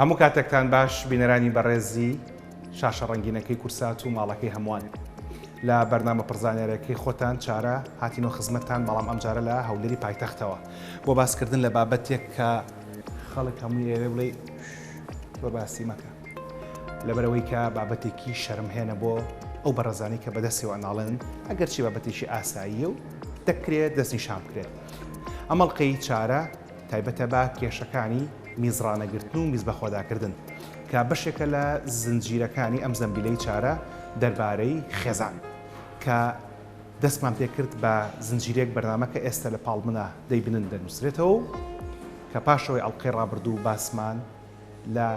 هەموو کاتێکتان باش بینەرانی بەڕێزی شاشە ڕەنگینەکەی کورسات و ماڵەکەی هەمووان لە بەرنامە پرزانێرەکەی خۆتان چارە هاتینۆ خزمەتتان بەڵام ئەمجارە لە هەولێری پایتەختەوە بۆ باسکردن لە بابەتێک کە خەڵک هەمووی ئێوێ بڵێ بە باسی مەکە لەبەرەوەی کە بابەتێکی شەرمهێنە بۆ ئەو بەڕێزانی کە بەدەستیەوە ناڵێن ئەگەرچی بابەتێکی ئاساییە و دەکرێت دەستنیشان بکرێت. ئەمەڵقەی چارە تایبەتە بە کێشەکانی میزڕانەگرتن و میز بەخۆداکردن کە بەشێکە لە زنجیرەکانی ئەم زەمبیلەی چارە دەربارەی خێزان کە دەستمان پێکرد بە زنجیرێک بەرنامەکە ئێستا لە پاڵمنە دەیبنن دەنووسرێتەوە کە پاشەوەی ئەڵقەی ڕابردوو باسمان لە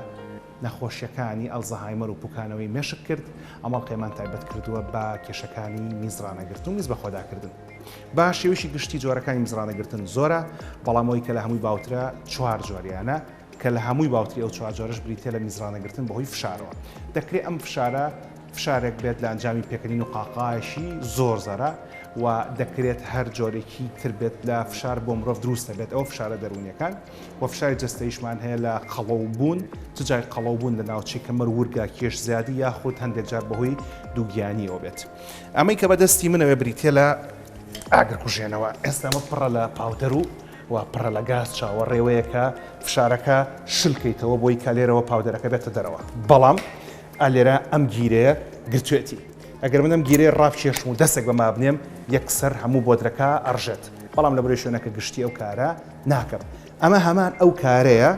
نەخۆشیەکانی ئەلزەهایمەر و پوکانەوەی مێشک کرد. ئەمەڵقەیمان تایبەت کردووە بە کێشەکانی میزڕانەگرتن و میز بەخۆداکردن. با شێوشی گشتی جۆرەکانی میزڕانەگرتن زۆرە، بەڵامەوەی کە لە هەمووی باوترە 4 جۆریانە کە لە هەمووی باوتری ئەو 4 جۆرەش بریتە لە میزڕانەگرتن بەهۆی فشارەوە. دەکرێت ئەم فشارە فشارێک بێت لە ئەنجامی پێکەنین و قاقایشی زۆر زەرە و دەکرێت هەر جۆرێکی تر بێت لە فشار بۆ مرۆڤ دروستە بێت ئەو فشارە دەرونیەکان و فشاری جەستەیشمان هەیە لە قەڵەوبوون جای قەڵەوبوون لە ناوچەی کەمەر ورگا کێش زیادی یاخود هەندێک جار بەهۆی دووگیانیەوە بێت. ئەمەی کە بەدەستی منەوێ بریتێ لە ئاگر کوژێنەوە ئێستا ئەمە پڕە لە پاودەر و پڕە لە گاز چاوەڕێوەیەکە فشارەکە شلکەیتەوە بۆی کە لێرەوە پاودەرەکە بێتە دەرەوە. بەڵام ئالێرە ئەم گیرەیە گرتوێتی ئەگەر منم گیرەی ڕافکێشم و دەستێک بەما بنێم یەکسەر هەموو بۆدرەکە ئەڕژێت، بەڵام لە بەرەوەی شوێنەکە گشتی ئەو کارە ناکەم. ئەمە هەمان ئەو کارەیە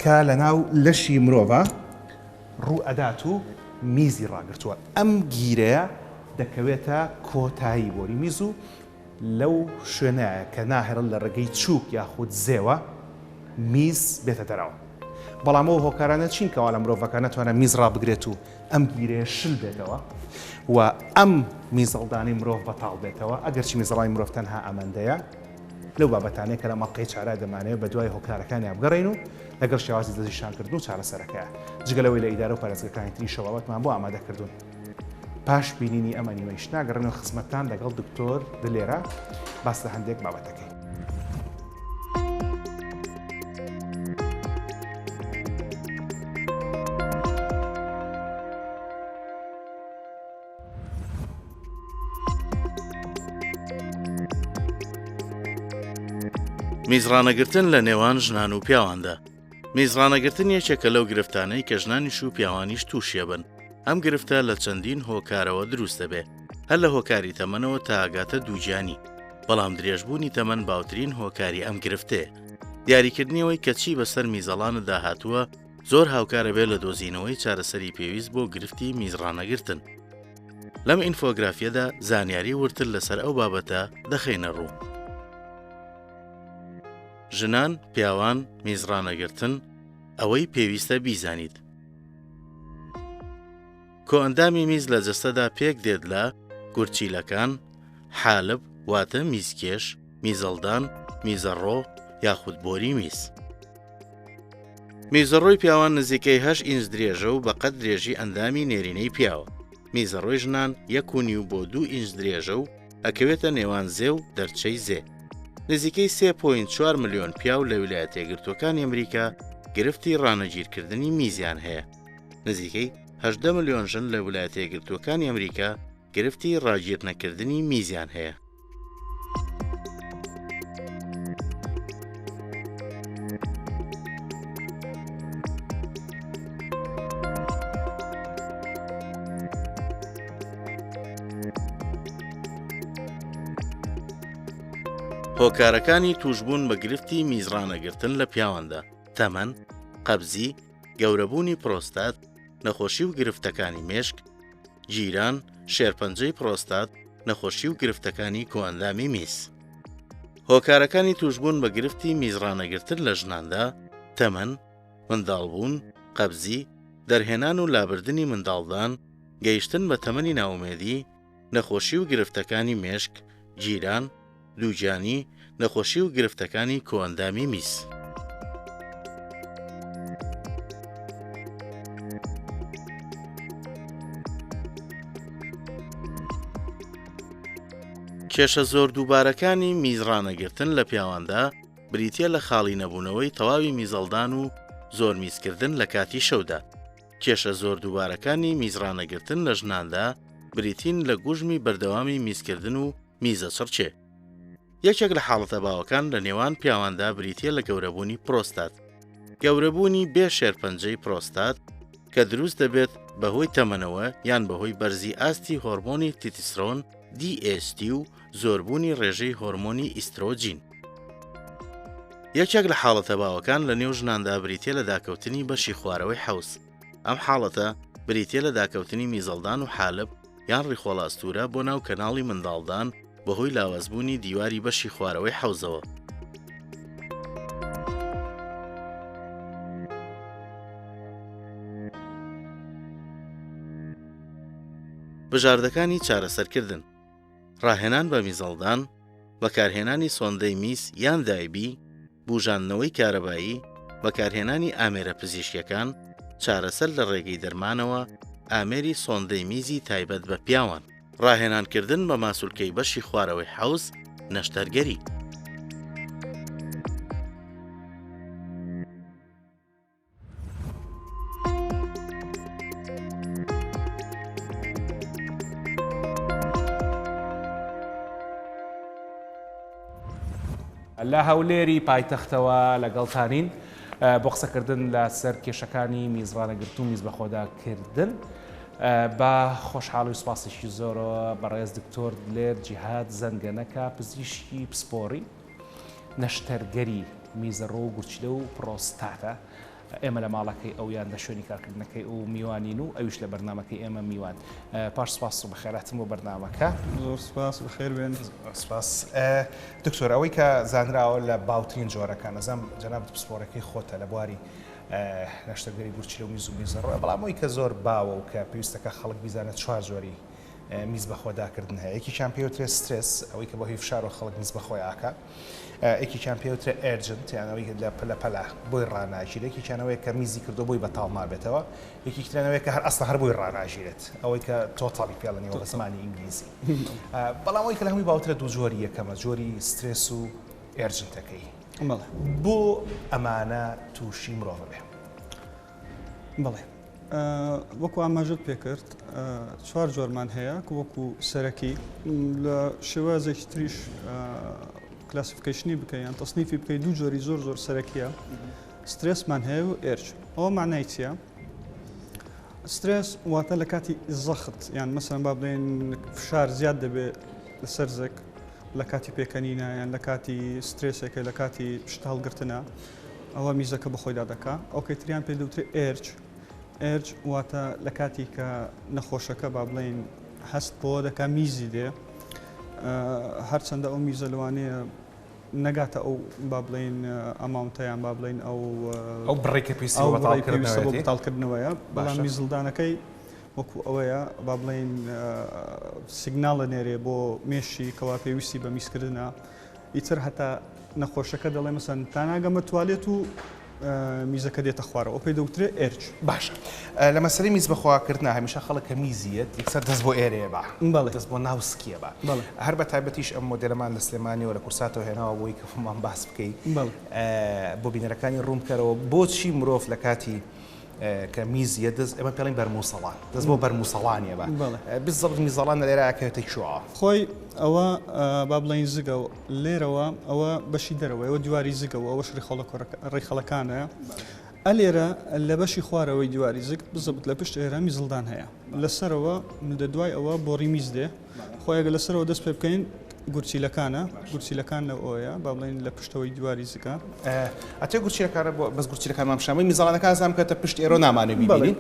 کە لە ناو لەشی مرۆڤە ڕوو ئەدات و میزی ڕاگرتووە. ئەم گیرەیە دەکەوێتە کۆتایی بۆری میز و لەو شوێنەیە کە ناهێڕن لە ڕێگەی چووک یاخود زێوە میز بێتە دەرەوە. بەڵام ئەو هۆکارانە چین کەوا لە مرۆڤەکە نەتوانە میز ڕابگرێت و ئەم گیرەیە شل بێتەوە و ئەم میزەڵدانی مرۆڤ بەتاڵ بێتەوە. ئەگەرچی میزەڵای مرۆڤ تەنها ئەمەندەیە لەو بابەتانەیە کە لە مەڵقەی چارە دەمانەوێت بە دوای هۆکارەکانی بگەڕێن و لەگەڵ شێوازی دەستنیشانکردن و چارەسەرەکەیە جگەلەوەی لە ئیدارە و پارێزگاکانی تری شەواوەتمان بۆ ئامادەکردوون. پاش بینینی ئەمە نیمەیش ناگەڕێنەوە خزمەتتان لەگەڵ دکتۆر دلێرە باس لە هەندێک بابەتەکەی. میزڕانەگرتن لە نێوان ژنان و پیاواندا. میزڕانەگرتن یەکێکە لەو گرفتانەی کە ژنانیش و پیاوانیش تووشیە بن. ئەم گرفتە لە چەندین هۆکارەوە دروست دەبێ، هەر لە هۆکاری تەمەنەوە تا ئاگاتە دووجیانی. بەڵام درێژبوونی تەمەن باوترین هۆکاری ئەم گرفتەیە. دیاریکردنیەوەی کەچی بەسەر میزەڵانەدا هاتووە زۆر هاوکارە بێت لە دۆزینەوەی چارەسەری پێویست بۆ گرفتی میزڕانەگرتن. لەم ئینفۆگرافیەدا زانیاری ورتر لەسەر ئەو بابەتە دەخینە ڕوو. ژنان، پیاوان، میزڕانەگرتن ئەوەی پێویستە بیزانیت. کۆئەندامی میز لە جەستەدا پێک دێت لە گورچیلەکان، حالب واتە میزکێش، میزەڵدان، میزەڕۆ یاخود بۆری میز. میزەڕۆی پیاوان نزیکەی 8 ئینچ درێژە و بەقەد درێژی ئەندامی نێرینەی پیاوە. میزەڕۆی ژنان 1.5 بۆ 2 ئینچ درێژە و ئەکەوێتە نێوان زێ و دەرچەی زێ. نزیکەی 3.4 ملیۆن پیاو لە ویلایەتە یەکگرتووەکانی ئەمریکا گرفتی ڕانەگیرکردنی میزیان هەیە. نزیکەی 18 ملیۆن ژن لە ویلایەتە یەکگرتووەکانی ئەمریکا گرفتی ڕاگیر نەکردنی میزیان هەیە. هۆکارەکانی توشبوون بە گرفتی میزڕانەگرتن لە پیاواندا: تەمەن، قەبزی، گەورەبوونی پرۆستات، نەخۆشی و گرفتەکانی مێشک، گیران، شێرپەنجەی پرۆستات، نەخۆشی و گرفتەکانی کۆئەندامی میز. هۆکارەکانی توشبوون بە گرفتی میزڕانەگرتن لە ژناندا: تەمەن، منداڵبوون، قەبزی، دەرهێنان و لابردنی منداڵدان، گەیشتن بە تەمەنی ناومێدی، نەخۆشی و گرفتەکانی مێشک، گیران، دووجانی، نەخۆشی و گرفتەکانی کۆئەندامی میز. کێشە زۆر دووبارەکانی میزڕانەگرتن لە پیاواندا بریتیە لە خاڵی نەبوونەوەی تەواوی میزەڵدان و زۆر میزکردن لە کاتی شەودا. کێشە زۆر دووبارەکانی میزڕانەگرتن لە ژناندا بریتین لە گوژمی بەردەوامی میزکردن و میزە سڕچێ. یەکێک لە حاڵەتە باوەکان لە نێوان پیاواندا بریتیە لە گەورەبوونی پرۆستات. گەورەبوونی بێ شێرپەنجەی پرۆستات کە دروست دەبێت بەهۆی تەمەنەوە یان بەهۆی بەرزی ئاستی هۆرمۆنی تیتیسرۆن DST و زۆربوونی ڕێژەی هۆرمۆنی ئیسترۆجین. یەکێک لە حاڵەتە باوەکان لە نێو ژناندا بریتیە لە داکەوتنی بەشی خوارەوەی حەوس. ئەم حاڵەتە بریتیە لە داکەوتنی میزەڵدان و حالب یان ڕیخۆڵە ئەستورە بۆ ناو کەناڵی منداڵدان بەهۆی لاوەزبوونی دیواری بەشی خوارەوەی حەوزەوە. بژاردەکانی چارەسەرکردن: ڕاهێنان بە میزەڵدان، بەکارهێنانی سۆندەی میس یان دایبی، بوژاندنەوەی کارەبایی، بەکارهێنانی ئامێرە پزیشکیەکان، چارەسەر لە ڕێگەی دەرمانەوە، ئامێری سۆندەی میزی تایبەت بە پیاوان، ڕاهێنانکردن بە ماسوولکەی بەشی خوارەوەی حەوز، نەشتەرگەری. لە هەولێری پایتەختەوە لەگەڵتانین بۆ قسەکردن لە سەر کێشەکانی میزڕانەگرتن و میز بەخۆداکردن بە خۆشحاڵی و سوپاسێکی زۆرەوە بەڕێز دکتۆر دلێر جیهاد زەنگەنەکە پزیشکی پسپۆڕی نەشتەرگەری میزە ڕۆ و گورچلە و پرۆستاتە. ئێمە لە ماڵەکەی ئەویان لە شوێنی کارکردنەکەی ئەو میوانین و ئەویش لە بەرنامەکەی ئێمە میوان. پاش سپاس و بەخێراتم بۆ بەرنامەکە. زۆر سپاس بەخێر بێن. سپاس. دکتۆر ئەوەی کە زانراوە لە باوترین جۆرەکان ئەزانم جەنابەت پسپۆڕەکەی خۆتە لە بواری نەشتەرگەری گورچلە و میز و میزەڕۆ، بەڵام ئەوەی کە زۆر باوە و کە پێویستەکە خەڵک بیزانێت چوار جۆری میز بەخۆداکردن هەیە. یەکییان پێوترێت سترێس، ئەوەی کە بۆ هی فشار و خەڵک میز بەخۆی ئاکە. یەکییان پێوترێت ئەرجنت، یانەوەی لە پەلە بۆی ڕاناژیرێت. یەکیانەوەی کە میزی کردو بۆی بەتاڵ نابێتەوە. یەکیترانەوەی کە هەر ئەسڵ هەر بۆی ڕاناژیرێت، ئەوەی کە تۆتاڵی پێڵە نێوە بە زمانی ئینگلیزی. بەڵام ئەوەی کە لە هەمووی باوترە دوو جۆری یەکەمە، جۆری سترێس و ئەرجنتەکەی. بۆ ئەمانە تووشی مرۆڤ بێ. بەڵێ وەکو ئاماژت پێکرد چوار جۆرمان هەیە کە وەکو سەرەکی لە شێوازێکی تریش کلاسیفیکیشنی بکەیان تەصنیفی بکەی دوو جۆری زۆر زۆر سەرەکیە. سترێسمان هەیە و ئێرج. ئەوە معنای چییە؟ سترێس واتە لە کاتی زەخت، یان مەسەڵەن با بڵێن فشار زیاد دەبێت لەسەر زەک لە کاتی پێکەنینە یان لە کاتی سترێسێکە لە کاتی پشت هەڵگرتنە، ئەوە میزەکە بەخۆی دادەکا. ئەو کەیتریان پێ دەوترێت ئێرج. ئێرج واتە لە کاتی کە نەخۆشەکە با بڵێن هەست بۆ دەکا میزی دێ، هەرچەندە ئەو میزە لەوانەیە نەگاتە ئەو با بڵێن ئەماونتەیان با بڵێن ئەو بڕێکە پێویستە بۆ بەتاڵکردنەوەیە، بەڵام میزڵدانەکەی وەکو ئەوەیە با بڵێن سیگناڵە نێرێ بۆ مێشی کەوا پێویستی بە میزکردنە. ئیتر هەتا نەخۆشەکە دەڵێ مەسەن تا ناگەمە توالێت و میزەکە دێتە خوارەوە، پێی دەوترێت ئێرج. باشە. لە مەسەلەی میز بەخواکردن هەمیشە خەڵک کە میزیەت یەکسەر دەست بۆ ئێرەیە بە، دەست بۆ ناوسکیە بە. هەر بە تایبەتیش ئەم مۆدێلەمان لە سلێمانیەوە لە کورساتەوە هێناوە بۆی کە فمان باس بکەیت بۆ بینەرەکانی ڕوون بکەرەوە بۆچی مرۆڤ لە کاتی کە میزیە دەست ئێمە پێڵین بەرموسەڵان، دەست بۆ بەرموسەڵانیە بە بالضبط میزەڵان لە لێرەکەوێتە شوعە خۆی ئەوە با بڵێن زگە و لێرەوە ئەوە بەشی دەرەوە، ئەوە دیواری زگەوە، ئەوەش ڕێخەڵەکانەیە. ئەلێرە لە بەشی خوارەوەی دیواری زگ بزبط لە پشت ئێرە میزڵدان هەیە، لەسەرەوە دە دوای ئەوە بۆڕی میز دێ. خۆیگە لەسەرەوە دەست پێ بکەین گورچیلەکانە، گورچیلەکان لە ئەوەیە با بڵێن لە پشتەوەی دیواری زگە. ئەتێ گورچیلەکانە بەس گورچیلەکان مامشامەی میزەڵانەکان زانام کە پشت ئێرە نامانێ ببینین.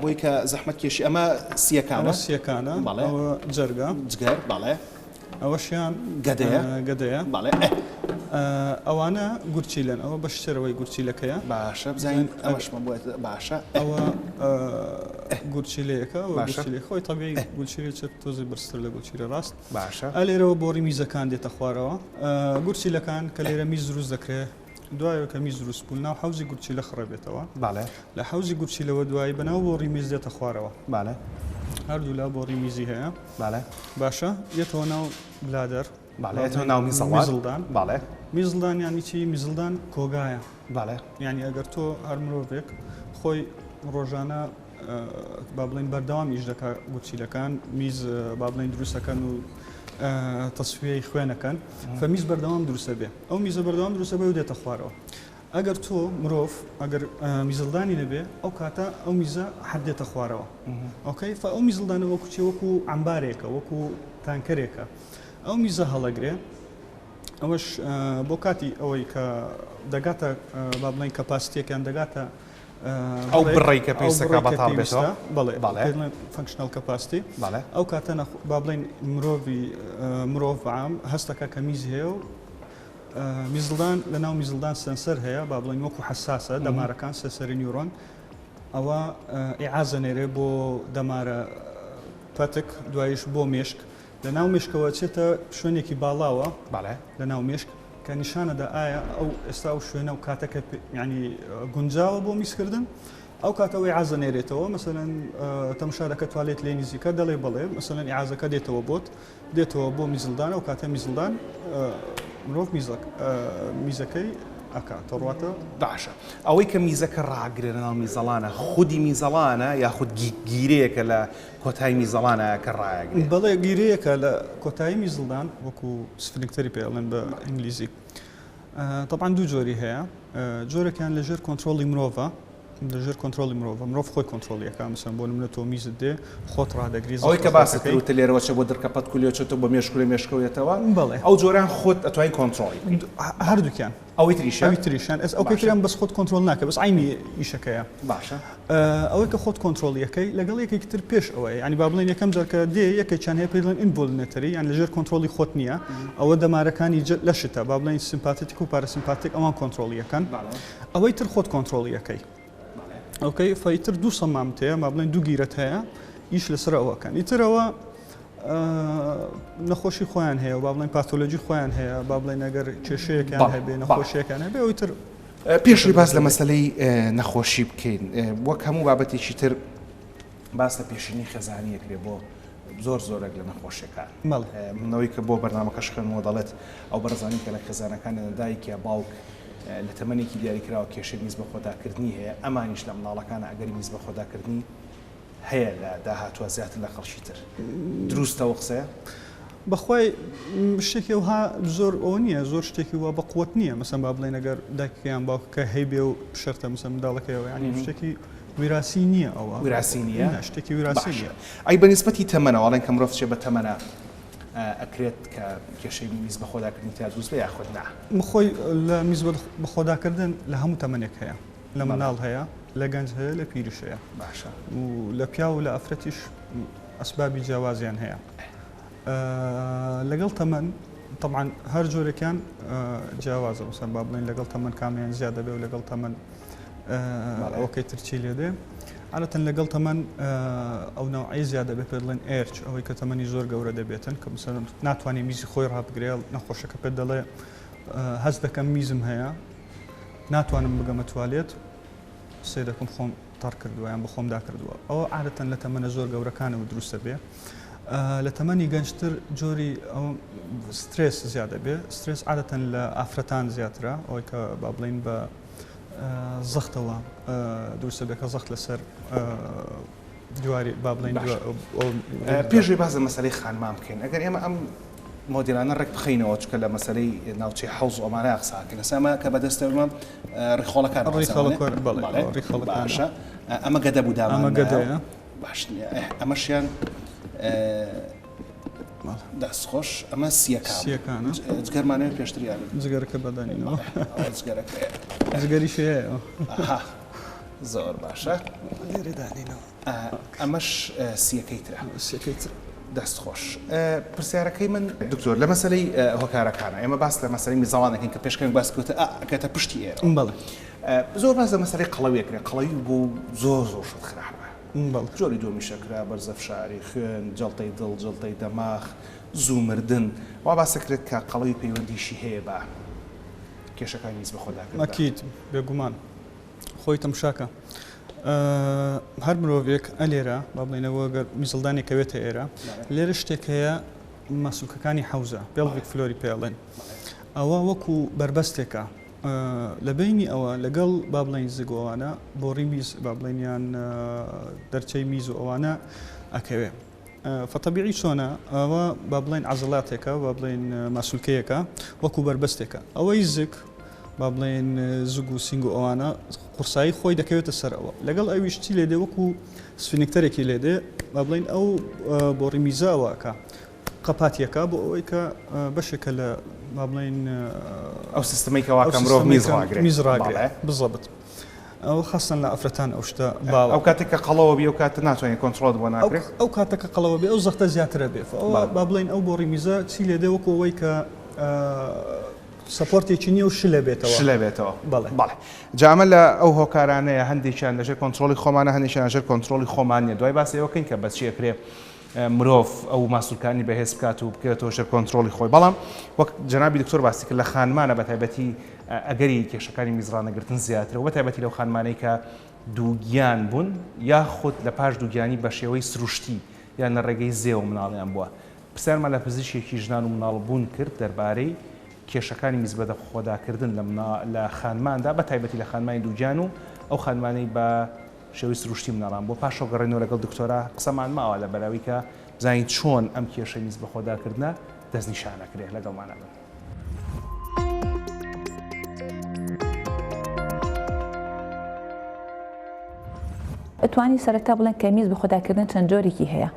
بۆی کە زەحمەت کێشی ئەمە سیەکانە ئەوە جەرگە جگەر باڵێ ئەوەشیان گەدەیە ئەوانە گورچیلەن، ئەوە بە شتەرەوەی گورچیلەکەیە. باشە بزانین ئەمەشمە باشە. ئەوە گورچیلەیەەکە گورچیلێ خۆی تەبیعی گورچیلێ چێت تۆزی بەرزتر لە گورچیلە ڕاست. باشە. ئەلێرەوە بۆڕی میزەکان دێتە خوارەوە. گورچیلەکان کە لێرە میز دروست دەکرێت، دوایەوە کە میز دروست بوون ناو حەوزی گورچیلە خڕەبێتەوە. لە حەوزی گورچیلەوە دوایی بەناو بۆڕی میز دێتە خوارەوە. هەردوو لا بۆڕی میزی هەیە. باشە. یەتەوە ناو بلادەر باڵێ ناو میزڵدان باڵێ میزڵدان یانی چی میزڵدان کۆگایە باڵێ یعنی ئەگەر تۆ هەر مرۆڤێک خۆی ڕۆژانە با بڵین بەردەوام ئیش دەکا گوچیلەکان میز با بڵین دروستەکەن و تەسویەی خوێنەکەن فەمیز بەردەوام دروستە بێ ئەو میزە بەردەوام دروستە بێ و دێتە خوارەوە ئەگەر تۆ مرۆڤ ئەگەر میزڵدانی نەبێ ئەو کاتە ئەو میزە حەدێتە خوارەوە ئۆکەی ئەو میزڵدانە وەکو چی وەکو ئەمبارێکە وەکو تانکەرێکە ئەو میزە هەڵەگرێ ئەوەش بۆ کاتی ئەوەی کە دەگاتە با بڵین کەپاسیتێکیان دەگاتە ئەو بڕێی کە پێویستەکە بەتاڵ بێتەوە بەڵێ فانکشنال کەپاسیتی ئەو کاتە با بڵین مرۆڤ عام هەستەکە کە میز هەیە و میزڵدان لە ناو میزڵدان سنسەر هەیە با بڵین وەکو حساسە دەمارەکان سەسەری نیورۆن ئەوە ئیعازەنێرێ بۆ دەمارە پەتک دوایش بۆ مێشک لە ناو مێشکەوە چێتە شوێنێکی باڵاوە لە ناو مێشک کە نیشانەدا ئایا ئەو ئێستا و شوێنە و کاتەکە ینی گونجاوە بۆ میزکردن ئەو کاتەوەی ئیعازەنێرێتەوە مەسەلەن تەماشارەکە توالێت لێ نزیکە دەڵێ بڵێ مەسەلەن ئیعازەکە دێتەوە دێتەوە بۆ میزڵدان و کاتە میزڵدان مرۆڤ میزەکەی ئەکاتە ڕواتە باشە ئەوەی کە میزەکە ڕاگرێنە ناو میزەڵانە خودی میزەڵانە یاخود گیرەیەکە لە کۆتایی میزەڵانە کە ڕایگرێت بەڵێ گیرەیەکە لە کۆتایی میزڵدان وەکو سفنکتەری پێڵێن بە ئینگلیزی طبعا دوو جۆری هەیە جۆرەکان لەژێر کۆنتترۆلی مرۆڤە لەژێر کۆنتترۆلی مرۆڤ خۆی کۆنتترۆلیەکە مەسەن بۆ نمونە تۆ میزت دێ خۆت ڕادەگری ئەوەی کە باسەکەوتە لێرەوەچە بۆ دەرکەپەت کولێچێتەوە بۆ مێشکولی مێشکەوێتەوە بڵێ ئەو جۆران خۆت ئەتوانین کۆنتترۆلی هەردووکیان ئەوەی تریشان ئەو کەیان بەس خۆت کۆنتترۆل ناکە بەس عینی ئیشەکەیە باشە ئەوەی کە خۆت کۆنتترۆلیەکەی لەگەڵ یەکێکی تر پێش ئەوەیە ینی با بڵێن یەکەم جارکە دێ یەکێکیان هەیە پێڵێن ئینڤۆلنەتەری یان لەژێر کۆنتترۆلی خۆت نییە ئەوە دەمارەکانی لەشتە با بڵێن سیمپاتیک و پارەسیمپاتیک ئەوان کۆنتترۆلیەکەن ئەوەی تر خۆت کۆنتترۆلیەکەی ئۆکەی فەیتر دوو سەمامتەیە ما بڵێن دوو گیرەت هەیە ئیش لەسەر ئەوەکەن ئیترەوە نەخۆشی خۆیان هەیە و با بڵێن پاتۆلۆژی خۆیان هەیە با بڵێن ئەگەر کێشەیەکیان هەبێ نەخۆشیەکان هەبێ ئەوی تر پێشوی باس لە مەسلەی نەخۆشی بکەین وەک هەموو بابەتێکی تر باس لە پێشینی خێزانیەکرێ بۆ زۆرێک لە نەخۆشیەکان منەوەی کە بۆ بەرنامەکەش خوێنەوە دەڵێت ئەو بەرزانی کە لە خێزانەکان دایک یا باوک لە تەمەنێکی دیاریکراوە کێشەی میز بە خۆداکردنی هەیە ئەمانیش لە مناڵەکانە ئەگەری میز بە خۆداکردنی هەیە لە داهاتوە زیاتر لە خەڵکی تر دروستەوە قسەیە بەخوای شتێکی وها زۆر ئەو نییە زۆر شتێکی وە بە قوت نییە مەسەن با بڵێن ئەگەر دایکیان باوکەکە هەیبێ و شەرتە مەسەن منداڵەکەیەوە ینی شتێکی ویراسی نییە ئەوە ویراسی نییە شتێکی ویراسی نییە ئەی بەنسبەتی تەمەنەوەڵێن کە مرۆڤ چێ بە تەمەنە ئەکرێت کە کێشەی میز بە خۆداکردنی تا دروست بە یاخود نا مخۆی لە میز بە خۆداکردن لە هەموو تەمەنێک هەیە لە مناڵ هەیە لە گەنج هەیە لە پیرش هەیە باشە و لە پیا و لە ئەفرەتیش ئەسبابی جیاوازیان هەیە لەگەڵ تەمەن طبعا هەر جۆرێکیان جیاوازە مەسەن با بڵێن لەگەڵ تەمەن کامیان زیادە بێ و لەگەڵ تەمەن ئەوەکەی ترچی لێ دێ عادەتەن لەگەڵ تەمەن ئەو نەوعی زیادە بێ پێ دەڵێن ئێرچ ئەوەی کە تەمەنی زۆر گەورە دەبێتن کە مثلا ناتوانێ میزی خۆی ڕابگرێ نەخۆشەکە پێت دەڵێ هەست دەکەم میزم هەیە ناتوانم بگەمە توالێت سێ دەکەم خۆم تەڕ کردووە یان بە خۆم داکردووە ئەوە عادەتەن لە تەمەنە زۆر گەورەکانەوە دروستە بێ لە تەمەنی گەنجتر جۆری سترێس زیادە بێ سترێس عادەتەن لە ئافرەتان زیاترە ئەوەی کە با بڵین بە زەختەوە دروستە بێکە زەخت لەسەر دیواری با بڵین پێشوی باز لە مەسەلەی خانمان بکەین ئەگەر ئێمە ئەم مۆدیلانە ڕێک بخەینەوە چکە لە مەسەلەی ناوچەی حەوز ئەمانە قساکەین ئەسامە کە بەدەستەوە ڕێخۆڵەکان باشە ئەمە گەدە بوو ئەمە گەدەیە باش ئەمەشیان دەستخۆش ئەمە سیەکانە جگەرمانەوە پێشتریان جگەرەکە بەدانینەوە جگەریش هەیە زۆر باشە ئەمەش سیەکەی ترە دەستخۆش پرسیارەکەی من دکتۆر لە مەسەلەی هۆکارەکانە ئێمە باس لە مەسەلەی میزەڵانەکەین کە پێشکەنگ باس کەوتە ئەکەتە پشتی ئێرە بەڵێ زۆر باس لە مەسەلەی قەڵەوێکرێ قەڵەوی بوو زۆر شت خراپە جۆری دۆمیشەکرا بەرزەفشاری خوێن جەڵتەی دڵ جەڵتەی دەماغ زوومردن وا باسەکرێت کە قەڵەوی پەیوەندیشی هەیە بە کێشەکانی میز بە خۆداکردن ئەکید بێگومان خۆی تەمشاکە هەر مرۆڤێک ئەلێرە با بڵێنەوە گەر میزڵدانی کەوێتە ئێرە لێرە شتێک هەیە ماسوولەکانی حەوزە پێڵڤیک فلۆری پێڵێن ئەوە وەکو بربەستێکە لە بینی ئەوە لەگەڵ با بڵین زگۆوانە بۆڕی میز با بڵێنیان دەرچەی میز و ئەوانە ئەکەوێ فەتەبیعی چۆنە ئەوە با بڵێن عەزڵاتێکە با بڵێن ماسوولکەیەکە وەکو بربەستێکە ئەوەی زگ با بڵێن زگ و سینگ و ئەوانە قورسایی خۆی دەکەوێتە سەر ئەوە لەگەڵ ئەویشتی لێدێ وەکو سفینکتەرێکی لێدێ با بڵێن ئەو بۆڕی میزاوەکە قەپاتیەکە بۆ ئەوەی کە بەشێکە لە با بڵێن ئەو سیستەمێکەوە کە مرۆڤ میزڕاگرێت بزەبت ئەو خەستن لە ئەفرەتان ئەو شتە ئەو کاتێککە قەڵەوە بێ و کاتە ناتوانێت کۆنتترۆل بۆ ناکرێت ئەو کاتەکە قەڵەوە بێ ئەو زەختە زیاترە بێ با بڵێن ئەو بۆڕی میزە چی لێدێ وەکو ئەوەی کە سپۆرتێکی نیە و شلە بێتەوە بەڵێ جامە لە ئەو هۆکارانەیە هەندێکیان لەژێر کۆنتترۆلی خۆمانە هەندێکیان لەژێر کۆنتترۆلی خۆمانە دوای باسیەوەکەین کە بەچی ئەکرێ مرۆڤ ئەو ماسوولکانی بەهێز بکات و بکرێتەوە ژێر کۆنتترۆلی خۆی بەڵام وەک جەنابی دکتۆر باسی کرد لە خانمانە بەتایبەتی ئەگەری کێشەکانی میزڕانەگرتن زیاترە و بەتایبەتی لەو خانمانەی کە دووگیان بوون یاخود لە پاش دووگیانی بە شێوەی سروشتی یان لە ڕێگەی زێوە مناڵیان بووە پرسیارمان لە پزیشکێکی ژنان و مناڵبوون کرد دەربارەی کێشەکانی میزبەدە خۆداکردن لە خانماندا بەتایبەتی لە خانمانی دووگیان و ئەو خانمانەی بە شێوەی سروشتی مناڵان بۆ پاشەوە گەڕێنەوە لەگەڵ دکتۆرا قسەمان ماوە لە بەراوی کە بزانین چۆن ئەم کێشەی میزبە خۆداکردنە دەستنیشانەکرێت لەگەڵمانە بن. ئەتوانی سەرەتا بڵێن کە میز بە خۆداکردن چەند جۆرێکی هەیە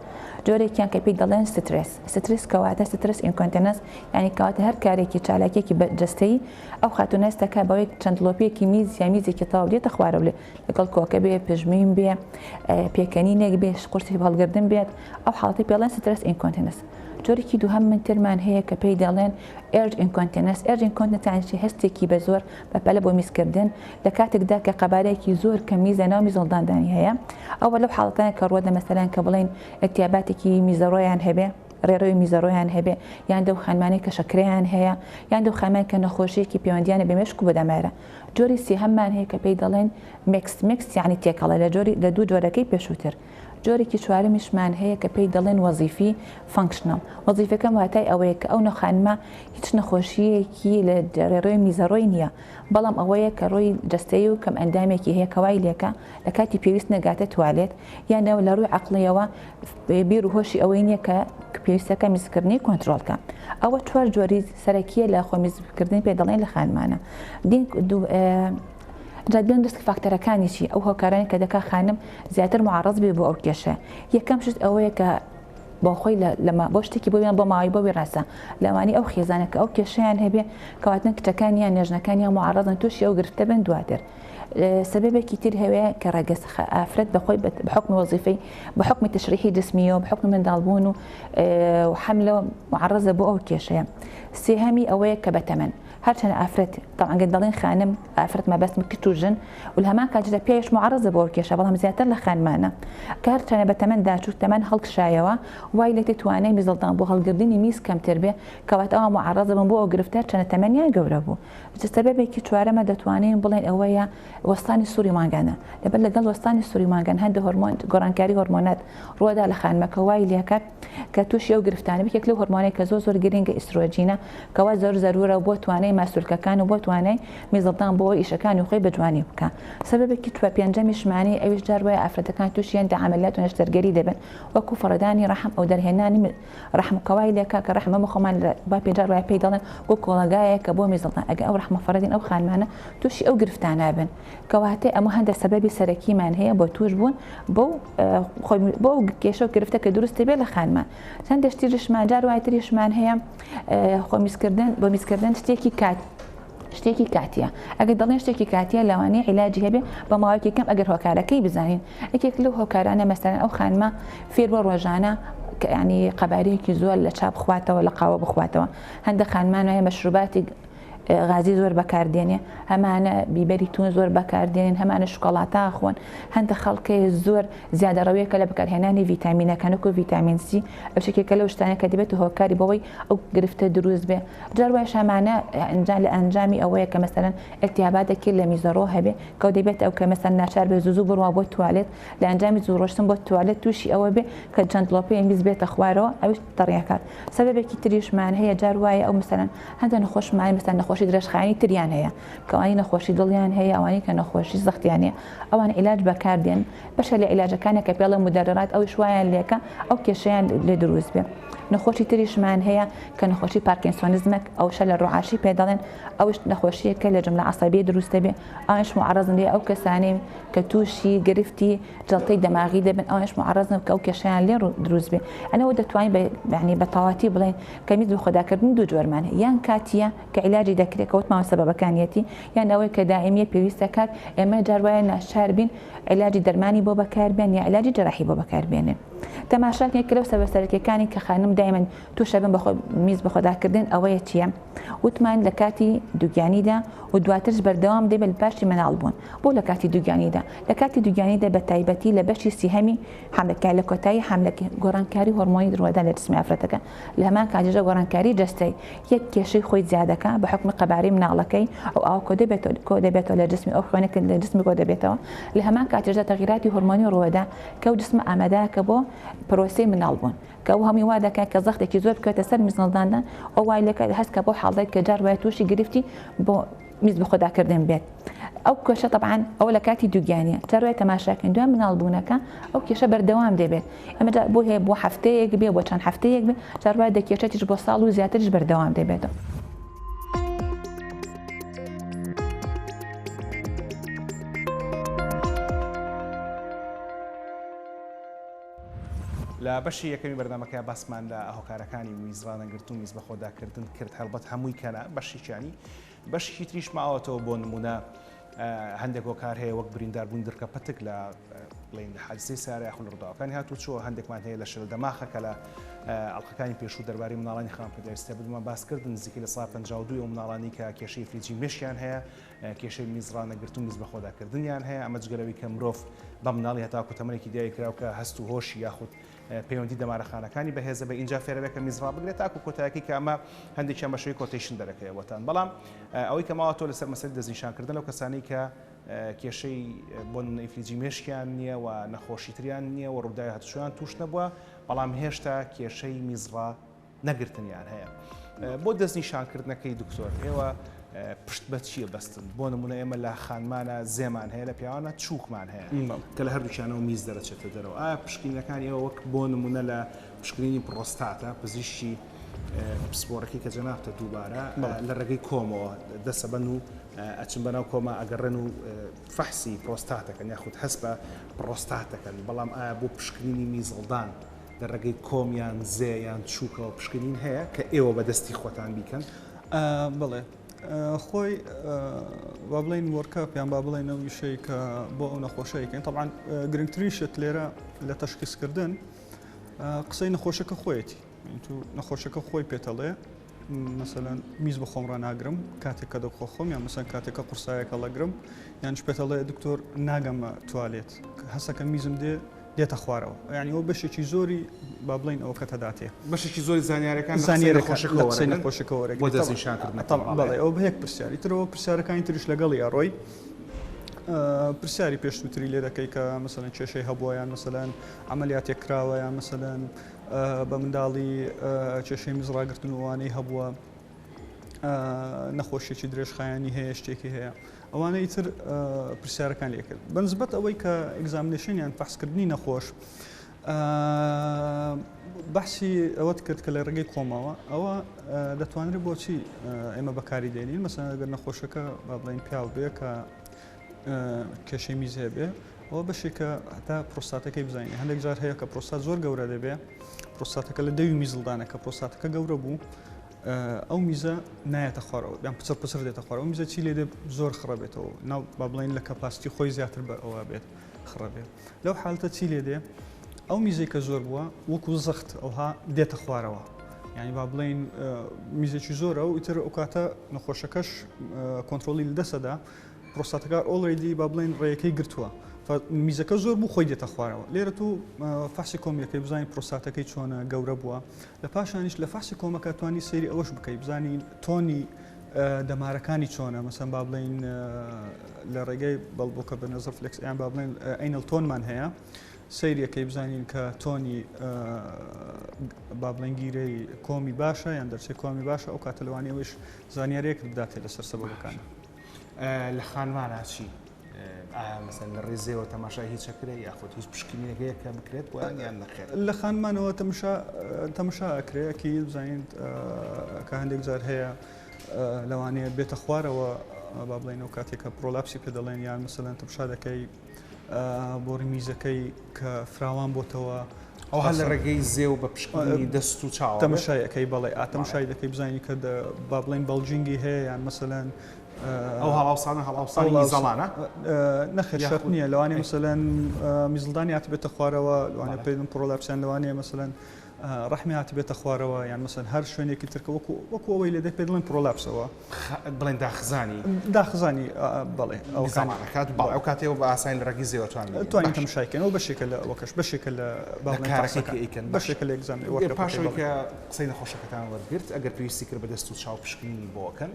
جۆرێکیان کە پێی دەڵێن سترس کەواتە سترس ئینکۆنتینەنس یعنی کەواتە هەر کارێکی چالاکێکی جەستەیی ئەو خاتونەستەکە بەوەی چەند لۆپیەکی میز یا میزێکی تەواو دێتە خوارەوە لێ لەگەڵ کۆکە بێ پژمین بێ پێکەنینێک بێ قورسی هەڵگردن بێت ئەو حاڵەتی پێڵێن سترس ئینکۆنتینەس جۆرێکی دووهەم من ترمان هەیە کە پێی دەڵێن ئێرج ئینکۆنتینەس ئێرج ئینکۆنتینەس هەستێکی بە زۆر بەپەلە بۆ میزکردن لە کاتێکدا کە قەبارەیەکی زۆر کە میزە ناو میزڵداندانی هەیە ئەوە لەو حاڵەتانە کە ڕوەدە مەسەلەن کە بڵێن ئەتیاباتێکی میزەڕۆیان هەبێ ڕێڕەوی میزەڕۆیان هەبێ یان دەو خانمانەی کە شەکرەیان هەیە یان دەو خانمان کە نەخۆشیەکی پەیوەندیانە بە مێشک و بەدەمارە جۆری سێهەممان هەیە کە پێی دەڵێن میکس یعنی تێکەڵە لە دوو جۆرەکەی پێشووتر جۆرێکی چوارمیشمان هەیە کە پێی دەڵێن وەزیفی فانکشنەڵ وەزیفەکەم واتای ئەوەیە کە ئەو نەخانمە هیچ نەخۆشیەکی لە ڕێڕەوەی میزەڕۆی نییە بەڵام ئەوەیە کە ڕۆی جەستەی و کەم ئەندامێکی هەیە کەوای لێکە لە کاتی پێویست نەگاتە توالێت یانەوە لە ڕووی عەقڵیەوە بیر و هۆشی ئەوەی نییە کە پێویستەکە میزکردنی کۆنتترۆلکە ئەوە چوار جۆری سەرەکیە لە خۆمیزکردنی پێ دەڵێن لە خانمانە جادیان دەست فاکتەرەکانی چی ئەو هۆکارانی کە دەکا خانم زیاتر معارض بێ بۆ ئەو کێشە یەکەم شت ئەوەیە کە بۆ خۆی بۆ شتێکی بۆیان بۆ ماوەی بۆی ڕاستە لەوانی ئەو خێزانە کە ئەو کێشەیان هەبێ کەواتن کچەکانیان نێژنەکانیان معارضن تووشی ئەو گرفتە بن دواتر سببێکی تر هەیە کە ڕەگەس ئافرەت بەخۆی بە حکم وەزیفەی بە حکمی تشریحی جسمیەوە بە حکم منداڵبوون و حەملەوە معارضە بۆ ئەو کێشەیە سێهەمی ئەوەیە کە بەتەمەن هەرچەند ئافرەت طبعا دەڵێن خانم ئافرەت مەبەست کچ و ژن و لە هەمان کاتژدا پێش معارضە بۆ ئەو کێشە بەڵام زیاتر لە خانمانە کە هەرچەنە بە تەمەن داچوو تەمەن هەڵکشایەوە وای لێ توانای میزڵدان بۆ هەڵگردنی میز کەمتر بێ کەواتە ئەوە معارضە بن بۆ ئەو گرفتار چەنە تەمەنیان گەورە بوو سەبەبێکی چوارەمە دەتوانین بڵێن ئەوەیە وەستانی سووری مانگانە لەبەر لەگەڵ وەستانی سووری مانگان هەندێک هۆرمۆن گۆڕانکاری هۆرمۆنات ڕوەدا لە خانمەکە وای لێکات کە تووشی ئەو گرفتانە بێت لەو هۆرمۆنەی کە زۆر گرنگە ئیسترۆجینە کەوا زۆر زەرورە بۆ توانای ماسوولکەکان و بۆ توانای میزڵدان بۆ ئیشەکانی خۆی بەجوانی بکە سەبەبێکی توە پێنجەمیشمانی ئەویش جار وایە ئافرەتەکان تووشیان دەعاملات و نەشتەرگەری دەبن وەکو فەڕەدانی ڕەحم ئەو دەرهێنانی ڕەحمکەوای لێکا کە ڕەحمە خۆمان با پێجار وایە پێی دەڵێن بۆ کۆڵەگایە کە بۆ میزڵدان ئەگە ئەو ڕەحمە فەڕەدین ئەو خانمانە تووشی ئەو گرفتانە بن کەواتە ئەمە هەندێک سەبەبی سەرەکیمان هەیە بۆ توش بوون بۆ کێشە و گرفتە کە دروستە بێ لە خانمان چەندێک تریشمان جار وای تریشمان هەیە خۆمیزکردن بۆ میزکردن شتێکی کاتیە ئەگەر دەڵێن شتێکی کاتیە لەوانەیە عیلاجی هەبێ بە ماوەیەکی کەم ئەگەر هۆکارەکەی بزانین یەکێک لەو هۆکارانە مەسەلەن ئەو خانمە فێر بۆ ڕۆژانە ینی قەبارەیەکی زۆر لە چاپ بخواتەوە لە قاوە بخواتەوە هەندێک خانمان وایە مەشروباتی غازی زۆر بەکاردێنێ، هەمانە بیبەری تون زۆر بەکاردێنن، هەمانە شکۆڵاتە خۆن. هەندە خەڵکی زۆر زیادەڕەوەیەکە لە بەکارهێنانی ڤیتامینەکانەکە و ڤیتامین سی ئەو شتێکە لەو شتانە کە دەبێت هۆکاری بەوەی ئەو گرفتە دروست بێ. جار وایە شەمانە لە ئەنجامی ئەوەیە کە مەسەلەن ئەکتیاباتێکی لە میزەڕۆ هەبێ کە دەبێت ئەو کە مەسەن ناچار بێ زوو بڕوا بۆ توالێت لە ئەنجامی زوو ڕۆشتن بۆ توالێت تووشی ئەوە بێ کە چەند لۆپی ئەنگلیز بێتە خوارەوە ئەوش تەڕیەکات. سەبەبێکی تریشمان هەیە جار وایە ئەو مەسەلەن هەندە نەخۆشمان مەسەن نەخۆشی درێژخایانی تریان هەیە کەوانی نەخۆشی دڵیان هەیە، ئەوانی کە نەخۆشی زەختیان هەیە، ئەوان عیلاج بەکاردێن. بەشە لە عیلاجەکانە کە پێڵە مدەررات ئەوش وایان لێکە ئەو کێشەیان لێ دروست بێ. نەخۆشی تریشمان هەیە کە نەخۆشی پارکینسۆنیزمێک ئەوشە لە ڕۆعاشی پێدەڵێن، ئەوش نەخۆشیەکە لە جملە عەسەبیە دروستە بێ. ئەوش معرەضن لێ ئەو کەسانەی کە تووشی گرفتی جەڵتەی دەماغی دەبن، ئەوش معرەضن کە ئەو کێشەیان لێ دروست بێ. ئەنەوە دەتوانین یعنی بە تەواتی بڵێن کە میز بەخۆداکردن دوو جۆرمان هەیە، یان کاتیە کە عیلاجی دەکرێت کەوتماوە سەبەبەکانیەتی، یان ئەوەی کە دائیمیە پێویستە کات ئێمە جار وایە ناچار بین عیلاجی دەرمانی بۆ بەکاربێن یا عیلاجی جەراحی بۆ بەکاربێنێن. تەماشاکێک لەو سەرەکیەکانی کە خانم دائیمەن تووشە بن میز بەخۆداکردن ئەوەیە چییە؟ وتمان لە کاتی دووگیانیدا و دواترش بەردەوام دەبێت پاشی مەناڵبوون. بۆ لە کاتی دووگیانیدا لە کاتی دووگیانیدا بە تایبەتی لە بەشی سیهەمی حملەکە لە کۆتایی حملەکە گۆڕانکاری هۆرمۆنی ڕووەدا لە جسمی ئافرەتەکە لە هەمان کاتیژە گۆڕانکاری جەستەی یەک کێشەی خۆی زیادەکە بە حکم قەبارەی مناڵەکەی ئەو ئاو کۆ دەبێتەوە لە جسمی ئەو خوێنێک لە جسمی کۆ دەبێتەوە. لە هەمان کاتیژە تەغییراتی هۆرمۆنی ڕووەدا کە ئەو جسمە ئامادەکە بۆ پرۆسەی مناڵبوون کە ئەو هەمی وا دەکات کە زەختێکی زۆر بکەوێتە سەر میزنەڵداندا ئەو وای لەکە هەستکە بۆ حاڵەیە کە جار وایە تووشی گرفتی بۆ میز بەخۆداکردن بێت. ئەو کێشە طبعاً ئەو لە کاتی دووگیانیە جار وایە تەماشاکردن دوای مناڵبوونەکە ئەو کێشە بەردەوام دەبێت. ئەمە بۆ هەیە بۆ هەفتەیەک بێ بۆ چەند هەفتەیەک بێ جار وایە دەکێشێتیش بۆ ساڵ و زیاتریش بەردەوام دەبێتەوە. لە بەشی یەکەمی بەردەمەکە باسمان لە هۆکارەکانی میزرانەگرتن و میز بەخۆداکردن کرد هەڵبەت هەمووی کەنا بەشییانی بەشی تریش ماوەتەوە بۆ نمونە هەندێک هۆکار هەیە وەک برینداربوون درکە پەتک لە بڵین لە حادسەی سارە یاخود لە ڕووداوەکانی هاتوچۆ هەندێکمان هەیە لە شل دەماخە کە لە ئەڵلقەکانی پێشوو دەربارەی مناڵانی خراپەدەویستە بدمان باسکردن نزیکی لە ساڵ 52 ئەو مناڵانی کە کێشەی فریجی مێشیان هەیە کێشەی میزرانەگرتن و میز بەخۆداکردنیان هەیە. ئەمە جگەرەوەی کە مرۆڤ بە مناڵی هەتاکو تەمەنێکی دیاری کراوە کە هەست و هۆشی یاخود پەیوەندی دەمارەخانەکانی بەهێزە بە اینجا فێرەبێکە میزرا بگرێت تاکو کۆتایەکی کە ئەمە هەندێکیان بەشەوەی کۆتیشن دەرەکەی وەتان. بەڵام ئەوەی کە ماوە تۆ لەسەر مەسەلەی دەستنیشانکردن لەو کەسانی کە کێشەی بۆ نەیفریجی مێشکیان نییە و نەخۆشی تریان نییە و ڕووداوی هاتوچۆیان توش نەبووە بەڵام هێشتا کێشەی میزرا نەگرتنیان هەیە. بۆ دەستنیشانکردنەکەی دکتۆر ئێوە پشت بە چیە بەستن؟ بۆ نمونە ئێمە لە خانمانە زێمان هەیە لە پیاوانە چووکمان هەیە کە لە هەردووچیانەوە میز دەرەچێتە دەرەوە. ئایا پشکنینەکان ئێوە وەک بۆ نمونە لە پشکنینی پرۆستاتە پزیشکی پسپۆڕەکەی کە جەنابتە دووبارە لە ڕێگەی کۆمەوە دەسەبەن و ئەچن بەناو کۆمە ئەگەڕێن و فەحسی پرۆستاتەکەن یاخود هەست بە پرۆستاتەکەن. بەڵام ئایا بۆ پشکنینی میزڵدان لە ڕێگەی کۆمیان زێیان چووکەوە پشکنین هەیە کە ئێوە بەدەستی خۆتان بیکەن؟ بڵێ خۆی با بڵین وەرکاپیان با بڵێن ئەو ویشەی کە بۆ ئەو نەخۆشەیەکەین طبعاً گرنگترینشت لێرە لە تەشخیصکردن قسەی نەخۆشەکە خۆیەتی تو نەخۆشەکە خۆی پێتەڵێ مثلەن میز بە خۆم ڕناگرم کاتێک کە دەخۆ خۆم یان مەسەن کاتێکە قورسایەکە لەگرم یانش پێتەڵێ دکتۆر ناگەمە توالێت کە میزم دێتە خوارەوە. یعنی ئەو بەشێکی زۆری با بڵین ئەو کەتە داتێ بەشێکی زۆری زانیارەکان نەخۆشەکەەوە بۆ دەستنیشانکردن. بەڵێ ئەو بە هەیەک پرسیاری ترەوە پرسیارەکانی تریش لەگەڵی ئەڕۆی پرسیاری پێشووتری لێ دەکەی کە مەسەلەن کێشەی هەبووە یان مەسەلەن عەمەلیاتێک کراوە یان مەسەلەن بە منداڵی کێشەی میزڕاگرتن وانەی هەبووە نەخۆشیێکی درێژخایانی هەیە شتێکی هەیە ئەوانەی تر پرسیارەکان لێکرد. بەنسبەت ئەوەی کە ئەگزامینێشنیان بەحسکردنی نەخۆش بەحسی ئەوەت کرد کە لە ڕێگەی کۆمەوە ئەوە دەتوانرێت بۆچی ئێمە بەکاری دێنین مەسەلەن ئەگەر نەخۆشەکە با بڵین پیاو بێ کە کێشەی میز هەیە بێ ئەوە بەشێکە هەتا پرۆستاتەکەی بزانین. هەندێک جار هەیە کە پرۆستات زۆر گەورە دەبێ پرۆستاتەکە لە دەوی میزڵدانە کە پرۆستاتەکە گەورە بوو ئەو میزە نایەتە خوارەوە یان پچر دێتە خوارەوە میزە چی لێ دێ زۆر خڕەبێتەوە ناو با بڵین لە کەپاسیتی خۆی زیاتر بە ئەوە بێت خڕەبێت. لەو حالتە چی لێ دێ ئەو میزەی کە زۆر بووە وەکو زەخت ئەوها دێتە خوارەوە ینی با بڵین میزێکی زۆرە و ئیتر ئەو کاتە نەخۆشەکەش کۆنتترۆلی لەدەسەدا پرۆستاتەکە ئۆڵێدی با بڵین ڕێیەکەی گرتووە میزەکە زۆر بوو خۆی دێتە خوارەوە لێرە تو فاسی کۆمیەکەی بزانین پرۆستاتەکەی چۆنە گەورە بووە لە پاشانیش لە فاسی کۆمەکە توانی سەیری ئەوەش بکەیت بزانین تۆنی دەمارەکانی چۆنە مەسەن با بڵین لە ڕێگەی بەڵبووکە بە نەزر فلکس یان با بڵین ئەینەڵ تۆنمان هەیە سەیریەکەی بزانین کە تۆنی با بڵین گیرەی کۆمی باشە یان دەرچەی کۆمی باشە ئەو کاتە لەوانەیەوەش زانیارەیەک بداتێت لەسەر سەبەبەکان لە خانمانە چی مثلا لە ڕێزەوە تەماشای هیچ چەکرێ یاخود هیچ پشکنینەکەیە کە بکرێت یان نەخێت لە خانمانەوە تەماشا ئەکرێکی بزانین کە هەندێک جار هەیە لەوانەیە بێتە خوارەوە با بڵێنەوە کاتێککە پرۆلاپسی پێ دەڵێن یان مثلەن تەماشا دەکەی بۆ ڕمیزەکەی کە فراوان بۆتەوە ئەو هەر لە ڕێگەی زێ و بە پشکنی دەست و چاوە تەماشایەکەی بەڵێ ئاتەمشای دەکەی بزانانی کە با بڵێن بەڵجینگی هەیە یان مثلەن ئەو هەڵاوسانە هەڵاوسانی زەڵانە نەخێت شەرت نییە لەوانەیە مثلەن میزڵدانی هات بێتە خوارەوە لەوانەیە پێ پرۆلاپسیان لەوانەیە مثلەن ڕحمی هات بێتە خوارەوە یان مەسەن هەر شوێنێکی ترکە وەکو ئەوەی لێ پێ دڵێن پرۆلاپسەوە بڵێن داخزانی بەڵێ ئەو زەمانەکات باڵ ئەو کاتێەوە بە ئاسانی لە ڕێگی زێوەتوان توانین تەماشایکەنەوە بەشێکە لە ئەوەکەش بەشێکە لە کارەکەیکەن بەشێکە لە ئەگزام پاشەوەی کە قسەی نەخۆشەکەتان وەرگرت ئەگەر پێویستی کرد بە دەست و چاو پشکنینی بۆکەن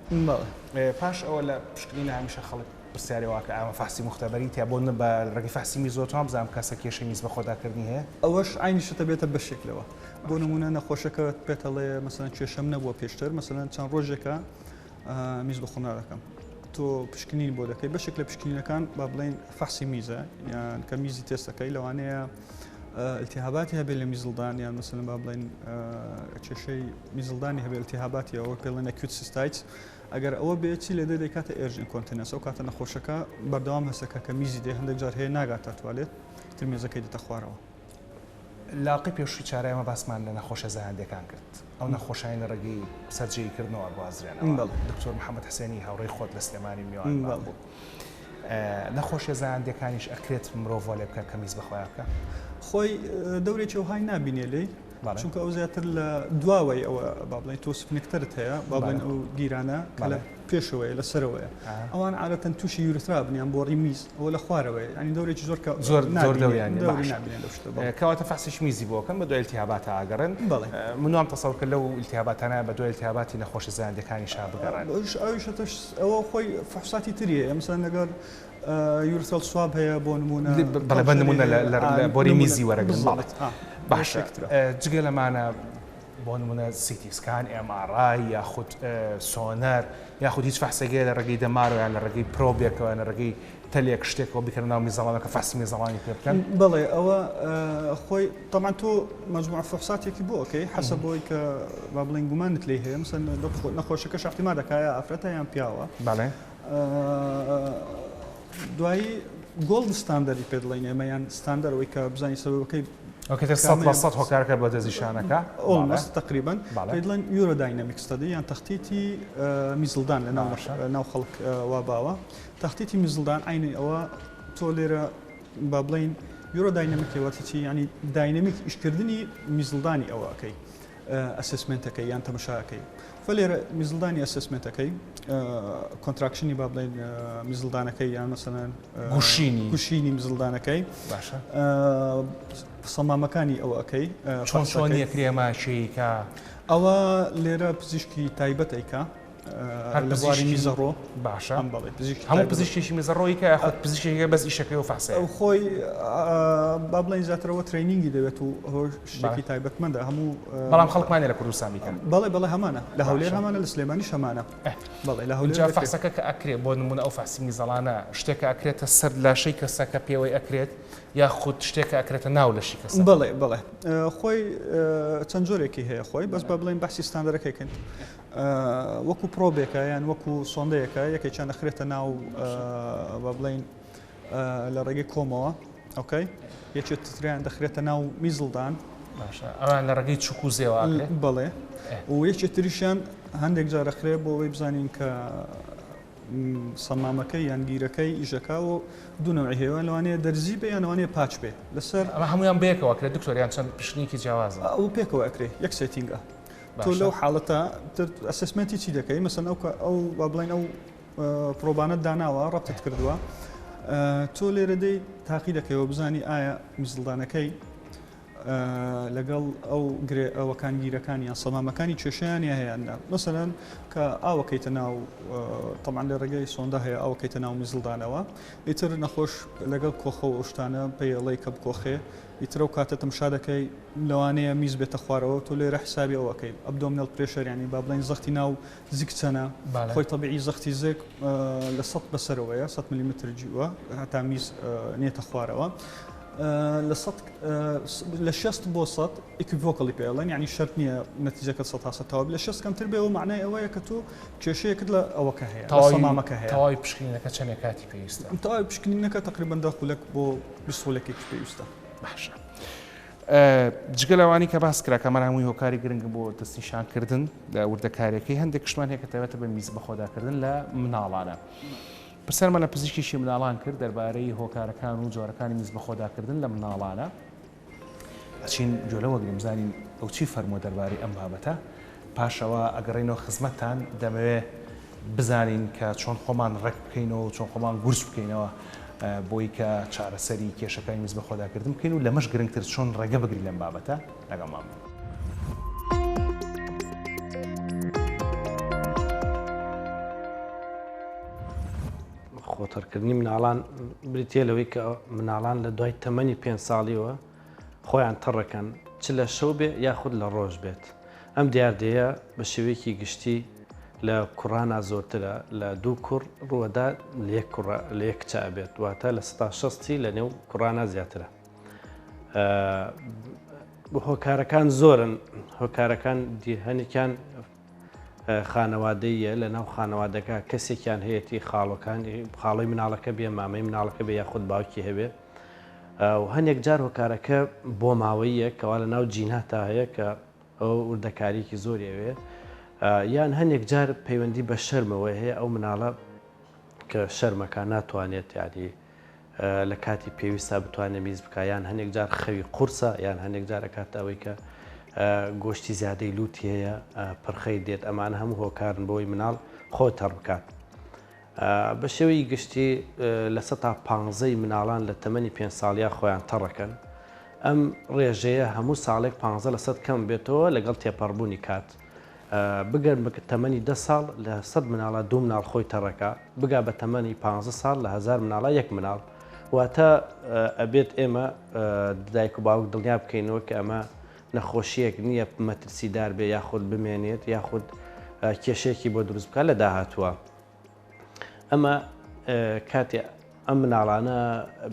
پاش ئەوە لە پشکنینە هەمیشە خەڵک پرسیارەوە کە ئەمە فاسی مختبەری تیا بۆ بە ڕێگەی فاسی میزۆتوان بزانام کەسە کێشەی میز بە خۆداکردنی هەیە ئەوەش عینیشتە بێتە بەشێکلەوە بۆ نمونە نەخۆشەکە پێتەڵێ مەسەن کێشەم نەبووە پێشتر مەسەن چەند ڕۆژێکە میز بە خۆنا دەکەم تۆ پشکنین بۆ دەکەی بەشێک لە پشکنینەکان با بڵێن فاسی میزە یان کە میزی تێستەکەی لەوانەیە التهاباتی هەبێت لە میزڵدان یان مەسەن با بڵێن کێشەی میزڵدانی هەبێت التهاباتی ئەوە پێڵێن ئەکیوت سیستایتس ئەگەر ئەوە بێتی لە دەکاتە ئێرژین کۆنتینەس ئەو کاتە نەخۆشەکە بەردەوام هەسەکە کە میزی دێ هەندێک جار هەیە ناگاتە توالێت تر مێزەکەی دێتە خوارەوە لاقی پێشووی چارەیەمە باسمان لە نەخۆشە زەهەندەکان کرد ئەو نەخۆشایە لە ڕێگەی سەررجەیکردنەوە بازرێنەوە دکتۆر محەممەد حسێنی هاوڕێی خۆت لە سلێمانی میوان بوو نەخۆشیە زەهەندەکانیش ئەکرێت مرۆڤ لێ بکە کە میز بەخۆیان بکە خۆی دەورێکی وهای نابینێ لێ چونکە ئەو زیاتر لە دواوەی ئەوە با بڵێن تۆ سفنکترت هەیە با بڵێن ئەو گیرانە کە لە پێشەوەی لە سەرەوەیە ئەوان عادەتەن تووشی یورترا بنیان بۆ ڕیمیز ئەوە لە خوارەوەی ینی دەورێکی زۆر کەواتە فاسیش میزی بۆکەن بە دوای التهابات ئاگەڕن منوام تەسەوڕ کرد لەو التهاباتانە بە دوای التهاباتی نەخۆشە زەهەندەکانی شا بگەڕن ئەوە خۆی فحوساتی تریە مثلا لەگەر یورتەل سواب هەیە بۆ نمونە بەڵێ بە نمونە لە بۆری میزی وەرەگرن باشە جگە لەمانە بۆ نمونە سیتی سکان MRI یاخود سۆنەر یاخود هیچ فەحسێگەیە لە ڕێگەی دەمارەوە یان لە ڕێگەی پرۆبێکەوە لە ڕێگەی تەلێک شتێکەوە بکەن ناو میزەڵانە کە فاسی میزەڵانی پێ بکەن بڵێ ئەوە خۆی تەمان تۆ مەجموع فحوساتێکی بۆ ئۆکەی حەسە بۆی کە با بڵێن گومانت لێ هەیە مثلا نەخۆشەکەش احتیمال دەکایە ئافرەتە یان پیاوە بەڵێ دوایی گۆڵد ستاندەری پێ دڵێن ئێمە یان ستاندەرەوەی کە بزانانی سەبەبەکەی ئۆکێتە 100% هۆکارەکە بۆ دەزیشانەکە ئۆڵمەست تقریبا پێدڵێن یورۆداینەمیک ستەدی یان تەختیتی میزڵدان لە ناو خەڵک وا باوە تەختیتی میزڵدان عینی ئەوە تۆ لێرە با بڵێن یورۆداینەمیکەوەتی ینی داینەمیک ئیشکردنی میزڵدانی ئەوەکەی ئەسسمنتەکەی یان تەمەشاکەی فلێرە میزڵدانی ئەسسمنتەکەی کۆنتراکشنی با بڵێن میزڵدانەکەی یان مەسەلەن گوشینی میزڵدانەکەی باشە سەمامەکانی ئەوەکەی چۆن یەکرێماشەیەکە ئەوە لێرە پزیشکی تایبەتێکە لە بواری میزەڕۆ باشە هەموو پزیشکێکی میزەڕۆی کە یاخود پزیشکێکە بەس ئیشەکەی و فەحسەیە ئەو خۆی با بڵێن زیاترەوە ترینینگی دەوێت و شتێکی تایبەتمەندە هەموو بەڵام خەڵکمانێ لە کوردستان بیکەن بەڵێ هەمانە لە هەولێر هەمانە لە سلێمانیش هەمانە بەڵێ لە هەولێر فەحسەکە کە ئەکرێت بۆ نمونە ئەو فاسی میزەڵانە شتێکە ئەکرێتە سەر لاشەی کەسەکە پێوەی ئەکرێت یاخود شتێکە ئەکرێتە ناو لەشی کەس بڵێ خۆی چەند جۆرێکی هەیە خۆی بەس با بڵێن باسی ستاندەرەکەیکەن وەکو پرۆبێکە یان وەکو سۆندەیەەکە یەکێکیان دەخرێتە ناو با بڵێن لە ڕێگەی کۆمەوە ئۆکەی یەکێت تریان دەخرێتە ناو میزڵدان ئەوان لە ڕێگەی چوک و زێوە بڵێ و یەکێت تریشیان هەندێک جارەخرێ بۆ ئەوەی بزانین کە سەمامەکەی یان گیرەکەی ئیژەکە و دوونەوەی هێوە لەوانەیە دەرزی بێ یانەوانەیە پاچ بێ لەسەر ئەمە هەمویان بێکەوە کرێت دکتۆریان چەند پشتنیکی جیاوازە ئەو پێکەوە ئەکرێ یەک سێتینگە تۆ لەو حاڵەتە ئەسسمنتی چی دەکەی مەسەن ئەو با بڵێن ئەو پرۆبانت داناوە ڕەبتت کردووە تۆ لێرە دەی تاقی دەکەیەوە بزانی ئایا میزڵدانەکەی لەگەڵ ئەوەکان گیرەکانی یان سەمامەکانی کێشەیان هەیەیاندا مەسەرەن کە ئاوەکەیتە ناو تەمان لە ڕێگەی سۆندا هەیە ئاوەکەیتە ناو میزڵدانەوە ئیتر نەخۆش لەگەڵ کۆخە و ئەوشتانە پێڵەی کە بکۆخێ ئیترە و کاتە تەمشا دەکەی لەوانەیە میز بێتە خوارەوە تۆ لێرە حسابی ئەوەکەی ئەبدۆمینەل پرێشەر ینی با بڵێن زەختی ناو زیک چەنە خۆی تەبیعی زەختی زێک لە 100 بەسەرەوەیە 100 میلیمتر جیوە هەتا میز نێتە خوارەوە لە 60 بۆ 100 ئیکڤۆکڵی پێڵێن ینی شەرت نییە نەتیجەکە 100 تەواو لە 60 کەمتر بێەوە معنای ئەوەیە کە تۆ کێشەیەکت لە ئەوەکە هەیە سەمامەکە هەیە تەواوی پشکنینەکە چەندێک کاتی پێویستە تەواوی پشکنینەکە تقریباً 10 خولەک بۆ 20 خولەکێکی پێویستە باشە جگە لەوانی کە باس کرا کەمە هەمووی هۆکاری گرنگ بۆ دەستنیشانکردن لە وردەکارەکەی هەندێک کشتمان هەیە کە تەوێتە بە میز بەخۆداکردن لە مناڵانە پرسەرمە لە پزیشکیشی مناڵان کرد دەربارەی هۆکارەکان و جۆرەکانی میز بەخۆداکردن لە مناڵانە ئەچین جۆلەوە گرمزانین ئەو چی فەرمووە دەربارەی ئەم بابەتە پاشەوە ئەگەڕێنەوە خزمەتتان دەمەوێ بزانین کە چۆن خۆمان ڕێک بکەینەوە چۆن خۆمان گورس بکەینەوە بۆی کە چارەسەری کێشەکانی میز بەخۆداکردن بکەین و لەمەش گرنگتر چۆن ڕێگە بگری لەم بابەتە لەگەڵمان خۆتەرکردنی مناڵان بریتە لەوەی کە مناڵان لە دوای تەمەنی 5 ساڵیەوە خۆیان تەڕەکەن چ لە شەو بێ یاخود لە ڕۆژ بێت ئەم دیاردەیە بە شێوەیەکی گشتی لە کوڕانە زۆرترە لە 2 کوڕ ڕووەدا لە یەک چا بێت واتە لە 16 لە نێو کوڕانە زیاترە هۆکارەکان زۆرن هۆکارەکان هەنێکیان خانەوادەیە لە ناو خانەوادەکە کەسێکیان هەیەی خاڵی مناڵەکە بێ مامەی مناڵەکە بێ یاخود باوکی هەبێ و هەندێک جار هۆکارەکە بۆ ماوەیە کەوا لە ناو جیناتا هەیە کە ئەو وردەکاریکی زۆریەوێ یان هەندێک جار پەیوەندی بە شەرمەوە هەیە ئەو مناڵە کە شەرمەکە ناتوانێت یادی لە کاتی پێویستە بتوانێت میز بکە یان هەندێک جار خەوی قورسە یان هەندێک جار ئەکاتەوەی کە گۆشتی زیادەی لوتی هەیە پرخەی دێت ئەمان هەموو هۆکارن بۆی مناڵ خۆ تەڕ بکات بە شێوەی گشتی لە 15 مناڵان لە تەمەنی 5 ساڵیا خۆیان تەڕەکەن ئەم ڕێژەیە هەموو ساڵێک 15 لە 100 کەم بێتەوە لەگەڵ تێپەڕبوونی کات بگەر بە تەمەنی 10 ساڵ لە 100 مناڵە 2 مناڵ خۆی تەڕەکە بگا بە تەمەنی 15 ساڵ لە 1000 مناڵە 1 مناڵ واتە ئەبێت ئێمە دایک و باوک دڵنیا بکەینەوە کە ئەمە نەخۆشیەک نییە مەترسیدار بێ یاخود بمێنێت یاخود کێشێکی بۆ دروست بکە لە داهاتووە ئەمە کاتێ ئەم مناڵانە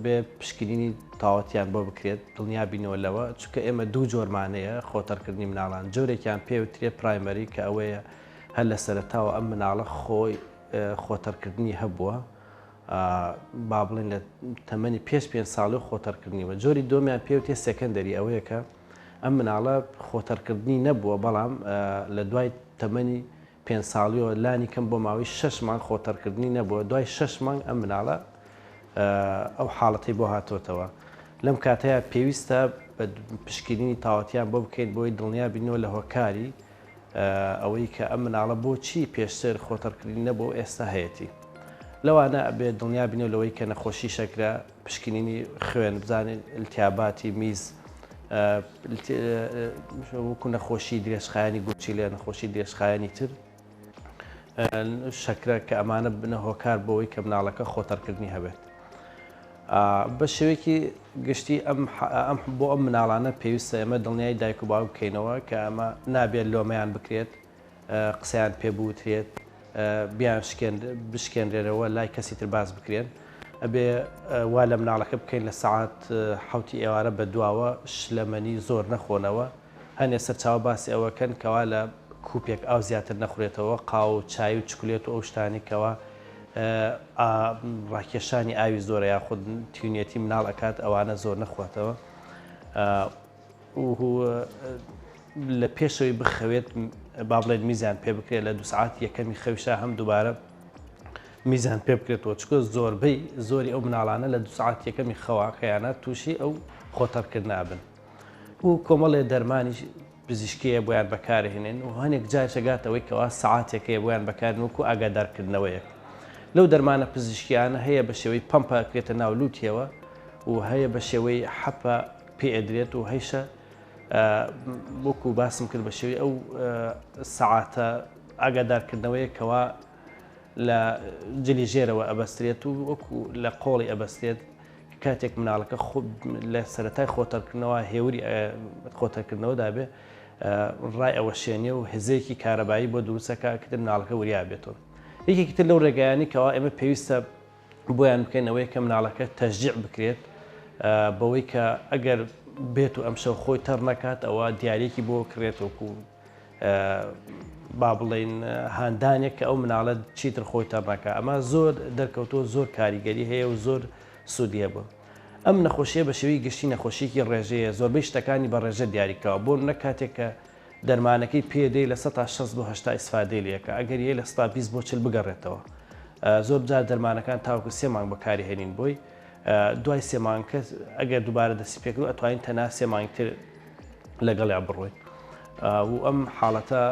بێ پشکنینی تاوەتیان بۆ بکرێت دڵنیا بینەوە لەوە چونکە ئێمە 2 جۆرمانەیە خۆتەرکردنی مناڵان جۆرێکیان پێوترێت پرایمەری کە ئەوەیە هەر لە سەرەتاوە ئەم مناڵە خۆی خۆتەرکردنی هەبووە با بڵێن لە تەمەنی پێش 5 ساڵی خۆتەرکردنیوە جۆری دۆمیان پێوتێ سەکەندەری ئەوەیە کە ئەم مناڵە خۆتەرکردنی نەبووە بەڵام لە دوای تەمەنی 5 ساڵیەوە لانی کەم بۆ ماوەی 6 مانگ خۆتەرکردنی نەبووە دوای 6 مانگ ئەم مناڵە ئەو حاڵەتی بۆ هاتوۆتەوە لەم کاتەیە پێویستە بە پشکنینی تاوەتیان بۆ بکەین بۆی دڵنیا بینەوە لە هۆکاری ئەوەی کە ئەم مناڵە بۆچی پێشتر خۆتەرکردنی نەبوو ئێستا هەیەی لەوانە ئەبێت دڵنیا بینەوە لەوەی کە نەخۆشی شەکرە پشکنینی خوێن بزانین التیاباتی میز وەکو نەخۆشی درێژخایانی گوچی لێ نەخۆشی درێژخایانی تر شەکرە کە ئەمانە بنە هۆکار بۆەوەی کە مناڵەکە خۆتەرکردنی هەبێت بە شێوەیەکی گشتی بۆ ئەم مناڵانە پێویستە ئێمە دڵنیای دایک و باوک بکەینەوە کە ئەمە نابێت لۆمەیان بکرێت قسەیان پێبووترێت بیان بشکێنرێنەوە لای کەسی تر باز بکرێن ئەبێ وا لە مناڵەکە بکەین لە سەعات حوتی ئێوارە بە دواوە شلەمەنی زۆر نەخۆنەوە هەنێ سەرچاوە باسی ئەوەکەن کەوا لە کوپێک ئاو زیاتر نەخورێتەوە قاو و چای و چکولێت و ئەو شتانی کەوا ڕاکێشانی ئاوی زۆرە یاخود تیونەتی مناڵ ئەکات ئەوانە زۆر نەخواتەوە لە پێشەوەی بخەوێت با بڵێن میزان پێ بکرێت لە 2 ساعات یەکەمی خەویشە هەم دووبارە میزان پێ بکرێتەوە چکە زۆربەی زۆری ئەو مناڵانە لە 2 ساعات یەکەمی خەوا خەیانات تووشی ئەو خۆتەرکردن نابن و کۆمەڵێ دەرمانی پزیشکیە بۆیان بەکارهێنێن و هەنێک جار شەگاتەوەی کەوا سەعاتێکەیە بۆیان بەکارن وەکو ئاگادارکردنەوەیەک لەو دەرمانە پزیشکیانە هەیە بە شێوەی پەمپەکرێتە ناو لووتیەوە و هەیە بە شێوەی حەپە پێئەدرێت و هەیشە وەکو باسم کرد بە شێوەی ئەو سەعاتە ئاگادارکردنەوەیە کەوا لە جلی ژێرەوە ئەبەسترێت و وەکو لە قۆڵی ئەبەستێت کاتێک مناڵەکە لە سەرەتای خۆتەرکردنەوە هێوری خۆتەرکردنەوە دابێ ڕای ئەوە شوێنێ و هزەیەکی کارەبایی بۆ دروستەکە کە مناڵەکە وریا بێتەوە یەکێکی تر لەو ڕێگایانی کەوا ئێمە پێویستە بۆیان بکەینەوەی کە مناڵەکە تەشجیع بکرێت بەوەی کە ئەگەر بێت و ئەمشەو خۆی تەڕ نەکات ئەوە دیارێکی بۆ کڕێت وەکو با بڵێن هاندانێک کە ئەو مناڵە چیتر خۆی تەڕناکە ئەمە زۆر دەرکەوتۆ زۆر کاریگەری هەیە و زۆر سوودیە بوو ئەم نەخۆشیە بە شێوەی گشتی نەخۆشیێکی ڕێژەیە زۆربەی شتەکانی بە ڕێژە دیاریکەوە بۆ نە کاتێک کە دەرمانەکەی پێدەی لە 160 بۆ 80 ئیسفادەی لەکە ئەگەر یە لە 120 بۆ 40 بگەڕێتەوە زۆر جار دەرمانەکان تاوکو 3 مانگ بەکاری هێنین بۆی دوای 3 مانگکە ئەگەر دووبارە دەستی پێکرد ئەتوانین تەنها 3 مانگتر لەگەڵیا بڕۆیت و ئەم حاڵەتە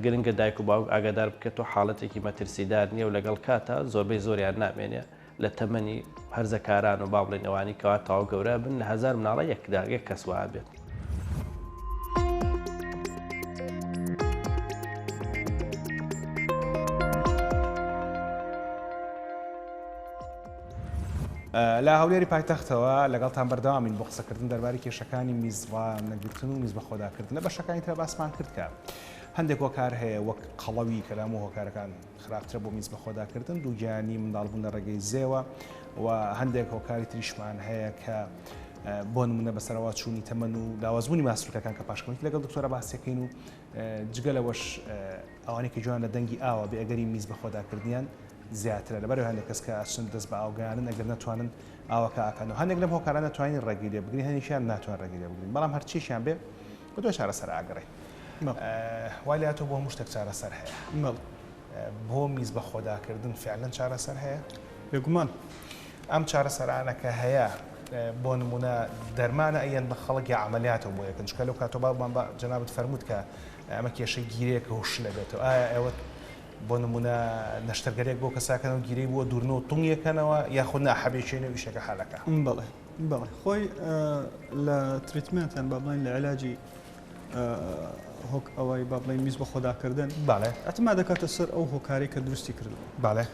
گرنگە دایک و باوک ئاگادار بکەێتەوە حاڵەتێکی مەترسیدار نییە و لەگەڵ کاتە زۆربەی زۆریان نامێنێ لە تەمەنی هەرزەکاران و با بڵێن ئەوانی کەوا تاوا گەورە بن لە 1000 مناڵە یەک کەس وایە بێت. لە هەولێری پایتەختەوە لەگەڵتان بەردەوامین بۆ قسەکردن دەربارەی کێشەکانی میزبانەگرتن و میز بە خۆداکردن لە بەشەکانی تر باسمان کرد کە هەندێک هۆکار هەیە وەک قەڵەوی کە لەموو هۆکارەکان خراپترە بۆ میز بە خۆداکردن دووگیانی منداڵبوون لە ڕێگەی زێوە و هەندێک هۆکاری تریشمان هەیە کە بۆ نمونە بەسەرەوە چوونی تەمەن و لاوازبوونی ماسوولەکان کە پاشکەوت لەگەڵ دکتۆرە باسیەکەین و جگە لەوەش ئەوانێکی جوان لە دەنگی ئاوە بێ ئەگەری میز بە خۆداکردنیان زیاترە لەبەرەوە هەندێک کەس کە ئاچن دەست بە ئاوگەیانن ئەگەر نەتوانن ئاوەکە ئاکەن و هەندێک لەم هۆکارانە ناتوانین ڕێگی لێ بگرین هەندێکیان ناتوان ڕێگی لێ بگرین بەڵام هەرچیشیان بێ بە دوای چارەسەر ئاگەڕێ وای لاتۆ بۆ هەموو شتێک چارەسەر هەیە بۆ میز بە خۆداکردن فعلەن چارەسەر هەیە بێگومان ئەم چارەسەرانە کە هەیە بۆ نمونە دەرمانە ئەیەن بە خەڵکی عملیاتەوە بۆ یەکەن چکە لەو کاتۆباڵمان بە جەنابەت فەرمووت کە ئەمە کێشەی گیرەیەکە هوش لەبێتەوە ئایا ئێوە بۆ نمونە نەشتەرگەرێک بۆ کەساکەنەوە گیرەی بووە دوورنەوە تونگیەکەنەوە یاخود ناحەبێکێنەوە ئیشەکە حالەکە بەڵێ خۆی لە تریتمنتیان با بڵێن لە علاجی هۆک ئەوەی با بڵێن میز بە خۆداکردن باڵێ ئەتما دەکاتە سەر ئەو هۆکاری کە دروستی کرد باڵێ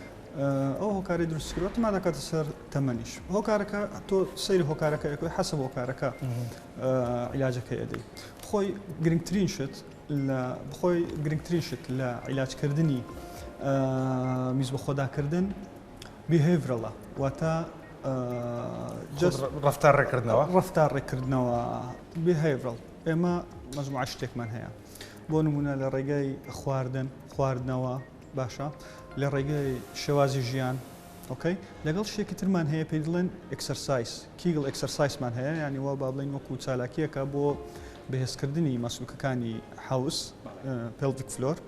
ئەو هۆکاری دروست کردوە ما دەکاتە سەر تەمەنیش هۆکارەکە تۆ سەیری هۆکارەکە یەکۆی حەسب هۆکارەکە عیلاجەکە ئەدەی خۆی گرنگترین شت بخۆی گرنگترین شت لە عیلاجکردنی میز بە خۆداکردن بیهێڤرەڵە واتە ڕەفتار ڕێکردنەوە بیهێڤرەڵ ئێمە مەجموعە شتێکمان هەیە بۆ نمونە لە ڕێگەی خواردنەوە باشە لە ڕێگەی شێوازی ژیان ئۆکەی لەگەڵ شتێکی ترمان هەیە پێی دڵێن ئەکسەرسایز کیگڵ ئەکسەرسایزمان هەیە ینی وا با بڵێن وەکو چالاکیەکە بۆ بەهێزکردنی مەسلوکەکانی حوس پێلڤیک فلۆر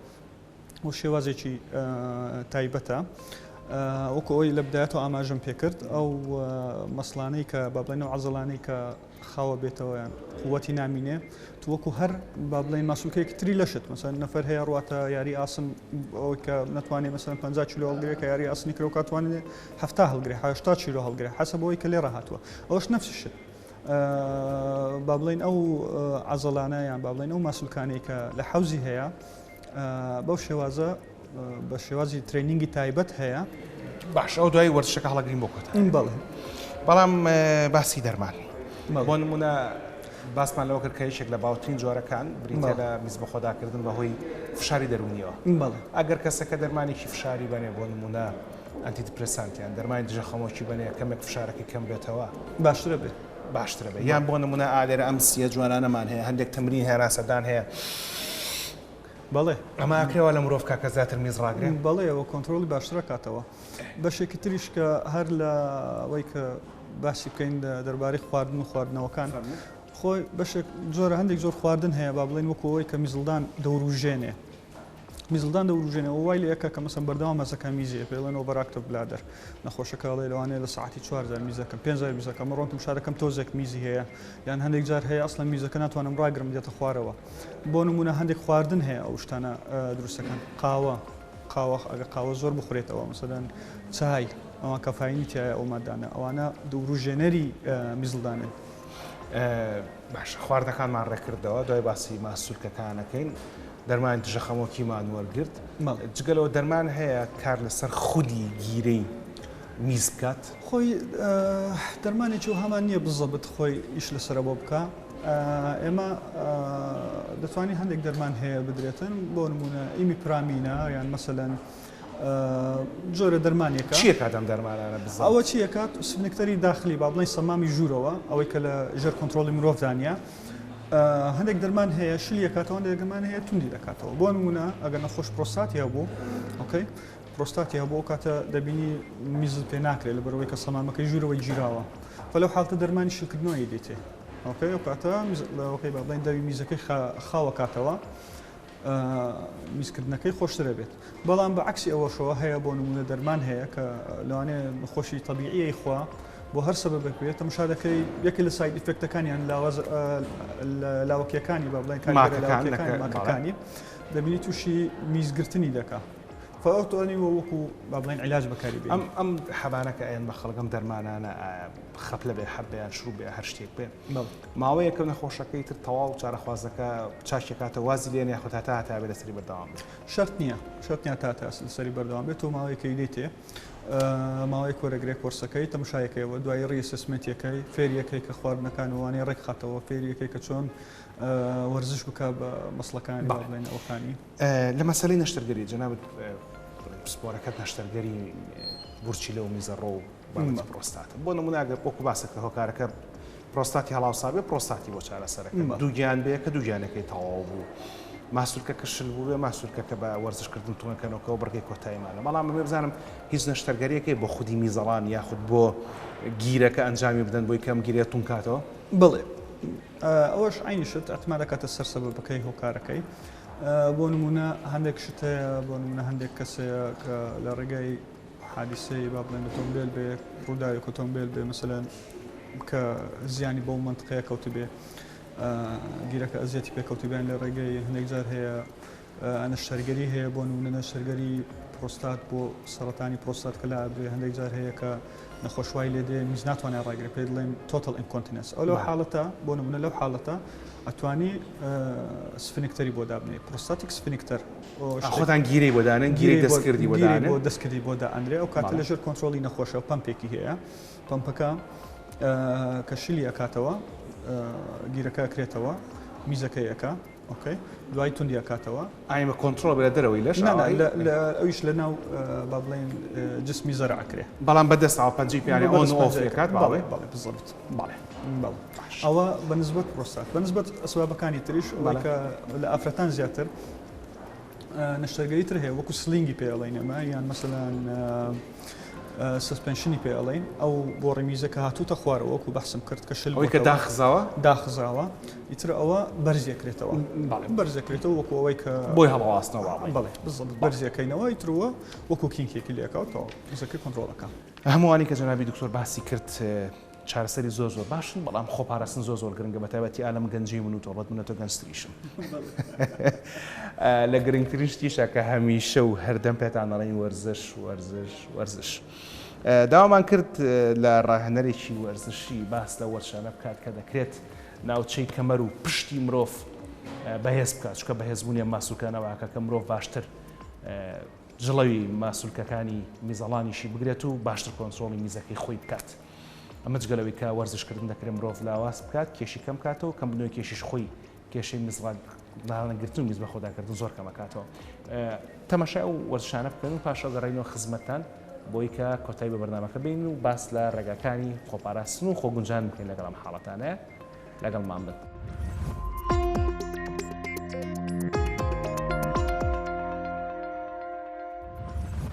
و شێوازێکی تایبەتە وەکو ئەوی لە بدایەتەوە ئاماژەم پێکرد ئەو مەسڵانەی کە با بڵێنەوە عەزەڵانەی کە خاوە بێتەوە یان قووەتی نامینێ تو وەکو هەر با بڵێن ماسوولکەیەکی تری لەشت مەسەن نەفەر هەیە ڕواتە یاری ئاسن ئەوەی کە نەتوانێت مەسەن 50 کیلۆ هەڵگرێ کە یاری ئاسنی کرۆ کاتوانێت 70 هەڵگرێ 80 کیلۆ هەڵگرێ حەسەب ئەوەی کە لێ ڕاهاتووە ئەوەش نەفسی شت با بڵێن ئەو عەزەڵانە یان با بڵێن ئەو ماسوولکانەی کە لە حەوزی هەیە بەو شێوازە بە شێوازی ترینینگی تایبەت هەیە باش ئەو دوای وەرزشەکە هەڵەگرین بۆ کۆتا بەڵام باسی دەرمان بۆ نمونە باسمان لەوە کرد کە یەکێک لە باوترین جۆرەکان بریتە لە میز بە خۆداکردن بەهۆی فشاری دەرونیەوە ئەگەر کەسەکە دەرمانێکی فشاری بنێ بۆ نمونە ئەنتیدپرسانتیان دەرمانی دژە خەمۆکی بنێ کەمێک فشارەکەی کەم بێتەوە باشترە بێت باشترە بێت یان بۆ نمونە ئالێرە ئەم سیە جوانانەمان هەیە هەندێک تەمرین هەیە ڕاستەدان هەیە بەڵێ ئەمە ئاکرێەوە لە مرۆڤ کاکە زیاتر میز ڕاگرێت بەڵێ ئەوە کۆنتترۆلی باشترە کاتەوە بەشێکی تریش کە هەر لە ئەوەی کە باسی بکەین دەربارەی خواردن و خواردنەوەکان خۆی بەشێک جۆرە هەندێک زۆر خواردن هەیە با بڵێن وەکو ئەوەی کە میزڵدان دەوروژێنێ میزڵدان دەوروژێنەوە وای لە یەکە کە مەسەن بەردەوام مەزەکە میزیە پێڵێنەوە بەراکتە بلادەر نەخۆشەکەڵێ لەوانەیە لە ساعتی 4 میزەکەم 5 میزەکە ڕۆنتم شارەکەم تۆزێک میزی هەیە یان هەندێک جار هەیە ئەسڵە میزەکە ناتوانم ڕاگرم دێتە خوارەوە بۆ نمونە هەندێک خواردن هەیە ئەو شتانە دروستەکان قاوە ئەگە قاوە زۆر بخورێتەوە مەسەلەن چای ئەوان کەفاینی تایە ئەو مادانە ئەوانە دەوروژێنەری میزڵدانن. باش خواردنەکانمان ڕێکردەوە دوای باسی ماسوولکەکانەکەین دەرمانی دژە خەمۆکیمان وەرگرت جگەلەوە دەرمان هەیە کار لەسەر خودی گیرەی میز بکات خۆی دەرمانێکی و هەمان نییە بزەبت خۆی ئیش لەسرە بۆ بکە ئێمە دەتوانین هەندێک دەرمان هەیە بدرێتن بۆ نمونە ئیمیپرامینە یان مەسەلەن جۆرە دەرمانێکە چیە کاتەم دەرمانانە بزە ئەوە چیە کات سفنکتەری داخلی با بڵین سەمامی ژوورەوە ئەوەی کە لە ژێر کۆنتترۆلی مرۆڤدانە هەندێک دەرمان هەیە شلی کاتەوە دەرمان هەیە توندی دەکاتەوە بۆ نمونە ئەگەر نەخۆش پرۆستاتی هەبوو ئۆکەی پرۆستاتی هەبوو کاتە دەبینی میزت پێ ناکرێت لە بەرەوەی کە سەمامەکەی ژوورەوەی گیراوە فلەو حاڵتە دەرمانی شکردنەوەی دێتێ ئۆکەی ئەو کاتە لەوەکەی با بڵین دەوی میزەکەی خاوە کاتەوە میزکردنەکەی خۆشترە بێت بەڵام بە عکسی ئەوەشەوە هەیە بۆ نمونە دەرمان هەیە کە لەوانەیە نەخۆشی تەبیعیەی خوا بۆ هەر سەبەبێک بێت تەماشا دەکەی یەکی لە ساید ئیفێکتەکانیان لاوەکیەکانی با بڵین ماکەکانی دەبینی تووشی میزگرتنی دەکات فەوتۆنی وەکو با بڵین عیلاج بەکاری بێت ئەم حەبانەکە ئەیان بە خەڵگەم دەرمانانە خەپلە بێ حەبیان شروع بێ هەر شتێک بێ ماوەیەکە نەخۆشەکەی تر تەواو چارەخوازەکە چاکێکاتە وازی لێنێ خۆ تا بێت لەسەری بەردەوام بێت شەرت نییە تا لەسەری بەردەوام بێت و ماوەیەکەی دێتێ ماوەی کۆرەگرێ کۆرسەکەی تەماشایەکەیەوە دوای ڕێسسمنتیەکەی فێریەکەی کە خواردنەکان وانەی ڕێک خاتەوە فێریەکەی کە چۆن وەرزش بکە بە مەسڵەکانی بڵێن ئەوکانی لە مەسەلەی نەشتەرگەری جەنابەت سپۆرەکەت نەشتەرگەری بورچی لەو میزەڕۆ و پرۆستاتە بۆ نموناگە وەکو باسەکە هۆکارەکە پرۆستاتی هەڵاوسابێ پرۆستاتی بۆ چارەسەرەکە دووگیان بێ کە دووگیانەکەی تەواو بوو ماسوولکە کەشل بوو بێ ماسوولکەکە بە وەرزشکردن توانکەنەوە بڕگەی کۆتاییمانە بەڵام ئەمە بزانم هیچ نەشتەرگەریەکەی بۆ خودی میزەڵان یاخود بۆ گیرەکە ئەنجامی بدەن بۆی کەم گیرێتون کاتەوە بڵێ ئەوەش عینیشت ئەتما دەکاتە سەر سەبەبەکەی هۆکارەکەی بۆ نمونە هەندێک شت هەیە بۆ نمونە هەندێک کەسەیە کە لە ڕێگای حادیسەی با بڵێن ئۆتۆمبیل بێ ڕووداوی ئۆتۆمبیل بێ مەسەلەن کە زیانی بەو منطقەیە کەوت بێ گیرەکە ئەزیەتی پێکەوتیبیان لە ڕێگەی هەندێک جار هەیە نەشتەرگەری هەیە بۆ نمونە نەشتەرگەری پرۆستات بۆ سەرەتانی پرۆستات کە لا بێ هەندێک جار هەیە کە نەخۆشوای لێ دێ میز ناتوانێت ڕاگرێت پێ دڵێن تۆتەڵ ئینکۆنتینەنس ئەو لەو حاڵەتە بۆ نمونە لەو حاڵەتە ئەتوانی سفنکتەری بۆ دابنێ پرۆستاتیک سفنکتەر خۆتان گیرەی بۆ دانن گیرەی دەستکردی بۆ دانن بۆ دەستکردی بۆ دائەندرێ ئەو کاتە لەژێر کۆنتترۆلی نەخۆشە و پمپێکی هەیە پمپەکە کە شلی ئەکاتەوە گیرەکە کرێتەوە میزەکە یەکە ئۆکەی دوای توندی ئەکاتەوە ئایمە کۆنتترۆل بێت دەرەوەی لەش ئەویش لە ناو با بڵێن جسمی زەرعکرێ بەڵام بەدەست پەنجی پیانی ئۆن ئۆفێکات باڵێ بزەبت ئەوە بەنسبەت پرۆستات بەنسبەت ئەسبابەکانی تریش کە لە ئافرەتان زیاتر نەشتەرگەری تر هەیە وەکو سلینگی پێڵێن ئەمە یان مەسەلەن سسپنشنی پێ ئەڵین ئەو بۆ ڕێمیزەکە هاتووتە خوارەوە وەکو بەحسم کرد کە شل کە داخزاوە ئیتر ئەوە بەرزێکرێتەوە بەرزەکرێتەوە وەکو ئەوەی کە بۆی هەڵواستنەوە بڵێ بەرزەکەینەوە ئیترەوە وەکو کینکێکی لێکەوەەوە زەکەی کۆنتترۆلەکە هەمووانی کە جەنابی دکتۆر باسی کرد چارەسەری زۆر باشن بەڵام خۆپاراستن زۆر گرنگە بەتایبەتی ئالەم گەنجی من و تۆڵەت منەتۆ گەنجتریشم لە گرنگترین شتیشە کە هەمیشە و هەردەم پێتان دەڵێن وەرزش داوامان کرد لە ڕاهێنەرێکی وەرزشی باس لە وەرشانە بکات کە دەکرێت ناوچەی کەمەر و پشتی مرۆڤ بەهێز بکات چکە بەهێزبوونیە ماسوولکانەوەکە کە مرۆڤ باشتر جڵەوی ماسوولکەکانی میزەڵانیشی بگرێت و باشتر کۆنتترۆڵی میزەکەی خۆی بکات ئەمە جگەلەوەی کە وەرزشکردن دەکرێت مرۆڤ لاواز بکات کێشی کەم کاتەوە کەم بنەوەی کێشیش خۆی کێشەی میزڵانگرتن و میز بە خۆداکردن زۆر کەمەکاتەوە تەماشای ئەو وەرزشانە بکەن و پاشە گەڕینەوە خزمەتتان بۆی کە کۆتایی بە بەرنامەکە بین و باس لە ڕێگاکانی خۆپاراستن و خۆگونجان بکەین لەگەڵ ئەم حاڵەتانەیە لەگەڵمان بن.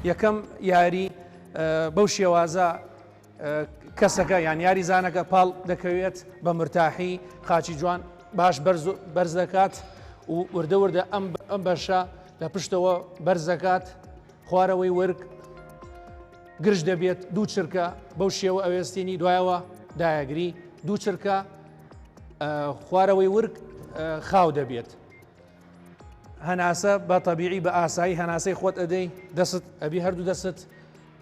یەکەم یاری بەو شێوازە کەسەکە یان یاری زانەکە پاڵ دەکەوێت بە مرتاحی خاچی جوان باش بەرز دەکات و وردە ئەم بەشە لە پشتەوە بەرزەکات خوارەوەی ورک گرژ دەبێت دوو چرکە بەو شێوە ئەوێستێنی دوایەوە دایەگری دوو چرکە خوارەوەی ورک خاو دەبێت هەناسە بە تەبیعی بە ئاسایی هەناسەی خۆت ئەدەی دەست ئەبی هەردوو دەست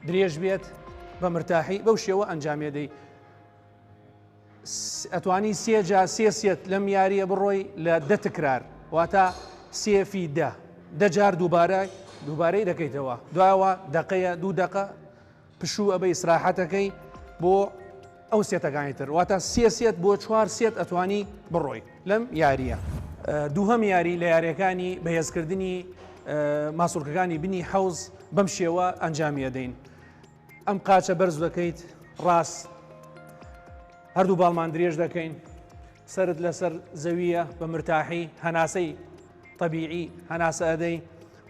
درێژ بێت بە مرتاحی بەو شێوە ئەنجامێدەی ئەتوانی سێجا سێسێت لەم یاریە بڕۆی لە 10 تکرار واتە سێفی دە جار دووبارەی دەکەیتەوە دوایەوە دقەیە 2 دقە پشوو ئەبەی ئیسراحەتەکەی بۆ ئەو سێتەکانی تر واتە سێت بۆ 4 سێت ئەتوانی بڕۆی لەم یاریە دووهەم یاری لە یاریەکانی بەهێزکردنی ماسوولکەکانی بنی حەوز بەم شێوە ئەنجامیەدەین ئەم قاچە بەرز دەکەیت ڕاست هەردوو باڵمان درێژ دەکەین سرت لەسەر زەویە بە مرتاحی هەناسەی طبیعی هەناسە ئەدەی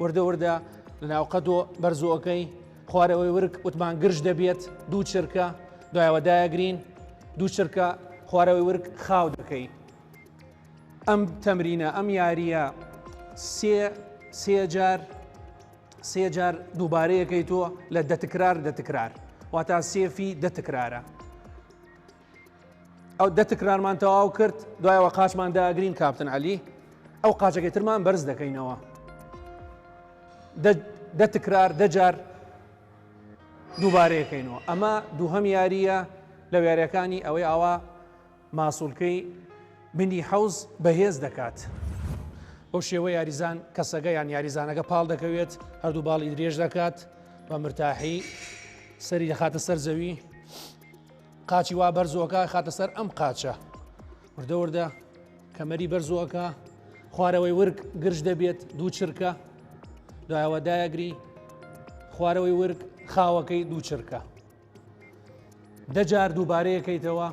وردە لە ناوقەتۆ بەرزۆەکەی خوارەوەی ورک وتمان گرژ دەبێت دوو چرکە دوایەوە دایەگرین دوو چرکە خوارەوەی ورک خاو دەکەی ئەم تەمرینە ئەم یاریە سێ جار دووبارەیەکەی تۆ لە 10 تکرار واتە سێفی 10 تکرارە ئەو 10 تکرارمان تەواو کرد دوایەوە قاچمان داگرین کاپتن عەلی ئەو قاچەکەی ترمان بەرز دەکەینەوە 10 تکرار 10 جار دووبارەیەکەینەوە ئەمە دووهەم یاریە لە یاریەکانی ئەوەی ئاوا ماسوولکەی بنی حەوز بەهێز دەکات بەو شێوە یاریزان کەسەکە یان یاریزانەکە پاڵ دەکەوێت هەردوو باڵی درێژ دەکات بە مرتاحی سەری دەخاتە سەر زەوی قاچی وا بەرزۆکە خاتە سەر ئەم قاچە وردە کەمەری بەرزۆکە خوارەوەی ورک گرژ دەبێت دوو چرکە دوایەوە دایەگری خوارەوەی ورک خاوەکەی دوو چرکە 10 جار دووبارەیەکەیتەوە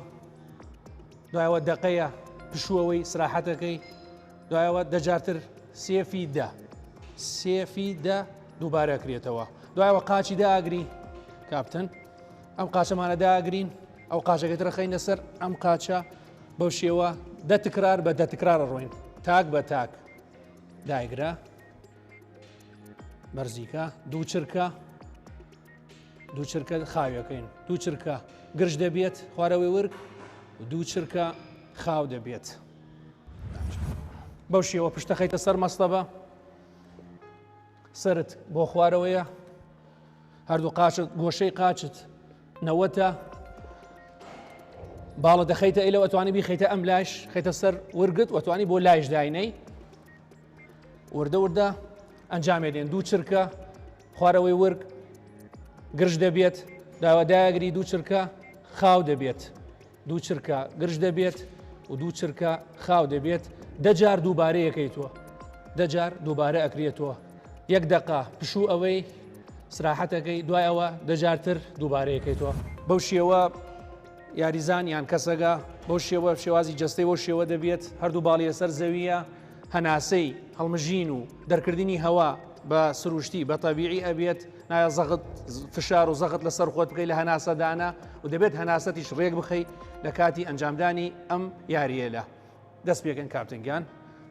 دوایەوە دقەیە پشووەوەی سراحەتەکەی دوایەوە 10 جارتر سێفی دە دووبارەکرێتەوە دوایەوە قاچی داگری کاپتن ئەم قاچەمانە داگرین ئەو قاچەکەی ترەخەینە سەر ئەم قاچە بەو شێوە 10 تکرار بە 10 تکرارە ڕۆین تاک بە تاک دایگرە بەرزیکە دوو چرکە خاویەکەین دوو چرکە گرژ دەبێت خوارەوەی ورک دوو چرکە خاو دەبێت بەو شێوە پشتەخەیتە سەر مەستەبە سرت بۆ خوارەوەیە هەردوو قاچت گۆشەی قاچت 90 باڵە دەخەیتە ئەی لەو ئەتوانی بیخەیتە ئەم لاش خەیتە سەر ورگت وەتوانی بۆ لایش داینەی وردە ئەنجامێدێن دوو چرکە خوارەوەی ورک گرژ دەبێت داوە دایەگری دوو چرکە خاو دەبێت دوو چرکە گرژ دەبێت و دوو چرکە خاو دەبێت 10 جار دووبارەیەکەیتەوە 10 جار دووبارە ئەکرێتەوە 1 دقە پشوو ئەوەی سراحەتەکەی دوایەوە 10 جارتر دووبارەیەکەیتەوە بەو شێوە یاریزان یان کەسەگە بەو شێوە شێوازی جەستەی بۆ شێوە دەبێت هەردوو باڵی لەسەر زەویە هەناسەی هەڵمژین و دەرکردنی هەوا بە سروشتی بە تەبیعی ئەبێت نایە زەغت فشار و زەغت لەسەر خۆت بکەی لە هەناسەدانە و دەبێت هەناسەتیش ڕێک بخەی لە کاتی ئەنجامدانی ئەم یاریەلە دەست پێکەن کاپتنگیان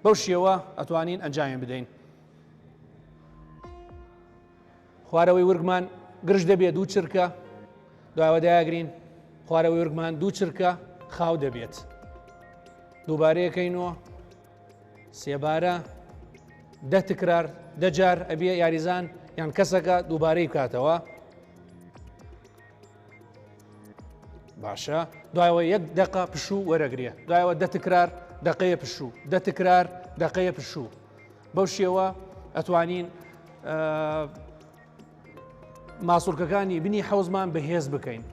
بەو شێوە ئەتوانین ئەنجامیان بدەین خوارەوەی ورگمان گرژ دەبێت دوو چرکە دوایەوە دایەگرین خوارەوەی ورگمان دوو چرکە خاو دەبێت دووبارەیەکەینەوە سێبارە 10 تکرار 10 جار ئەبێ یاریزان یان کەسەکە دووبارەی بکاتەوە باشە دوایەوە 1 دقە پشوو وەرەگرێ دوایەوە 10 تکرار دقەیە پشوو 10 تکرار دقەیە پشوو بەو شێوە ئەتوانین ماسوولکەکانی بنی حەوزمان بەهێز بکەین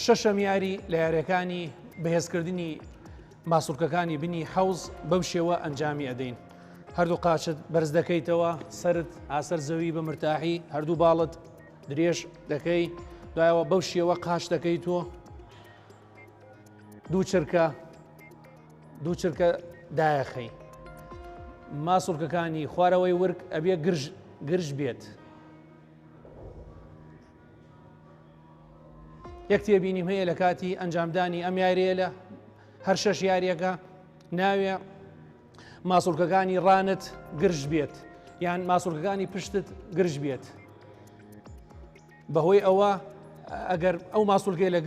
شەشەم یاری لە یاریەکانی بەهێزکردنی ماسوولکەکانی بنی حەوز بەو شێوە ئەنجامی ئەدەین هەردوو قاچت بەرز دەکەیتەوە سرت ئاسەر زەوی بە مرتاحی هەردوو باڵت درێژ دەکەی دوایەوە بەو شێوە قاچ دەکەیتەوە دوو چرکە دایەخەی ماسوولکەکانی خوارەوەی ورک ئەبێ گرژ بێت یەک تێبینیم هەیە لە کاتی ئەنجامدانی ئەم یاریە لە هەر 6 یاریەکە ناوێ ماسوولکەکانی ڕانت گرژ بێت یان ماسوولکەکانی پشتت گرژ بێت بەهۆی ئەوە ئەگەر ئەو ماسوولکەی لە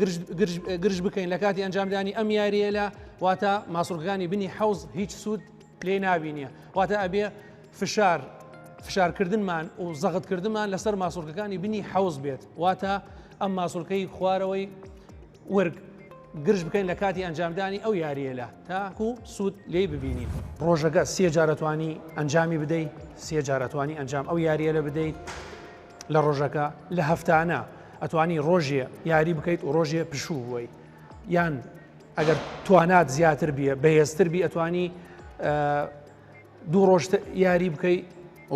گرژ بکەین لە کاتی ئەنجامدانی ئەم یاریە لە واتە ماسوولکەکانی بنی حەوز هیچ سوود لێ نابینیە واتە ئەبێ فشارکردنمان و زەغتکردنمان لەسەر ماسوولکەکانی بنی حەوز بێت واتە ئەم ماسوولکەی خوارەوەی وەرگ گرژ بکەین لە کاتی ئەنجامدانی ئەو یاریە لە تاکو سوود لێ ببینین ڕۆژەکە سێ جارەتوانی ئەنجامی بدەیت سێ جارەتوانی ئەنجام ئەو یاریە لە بدەیت لە ڕۆژەکە لە هەفتانە ئەتوانی ڕۆژێ یاری بکەیت و ڕۆژێ پشوو بووی یان ئەگەر توانات زیاتر بیە بەهێزتر بی ئەتوانی دوو ڕۆژ یاری بکەیت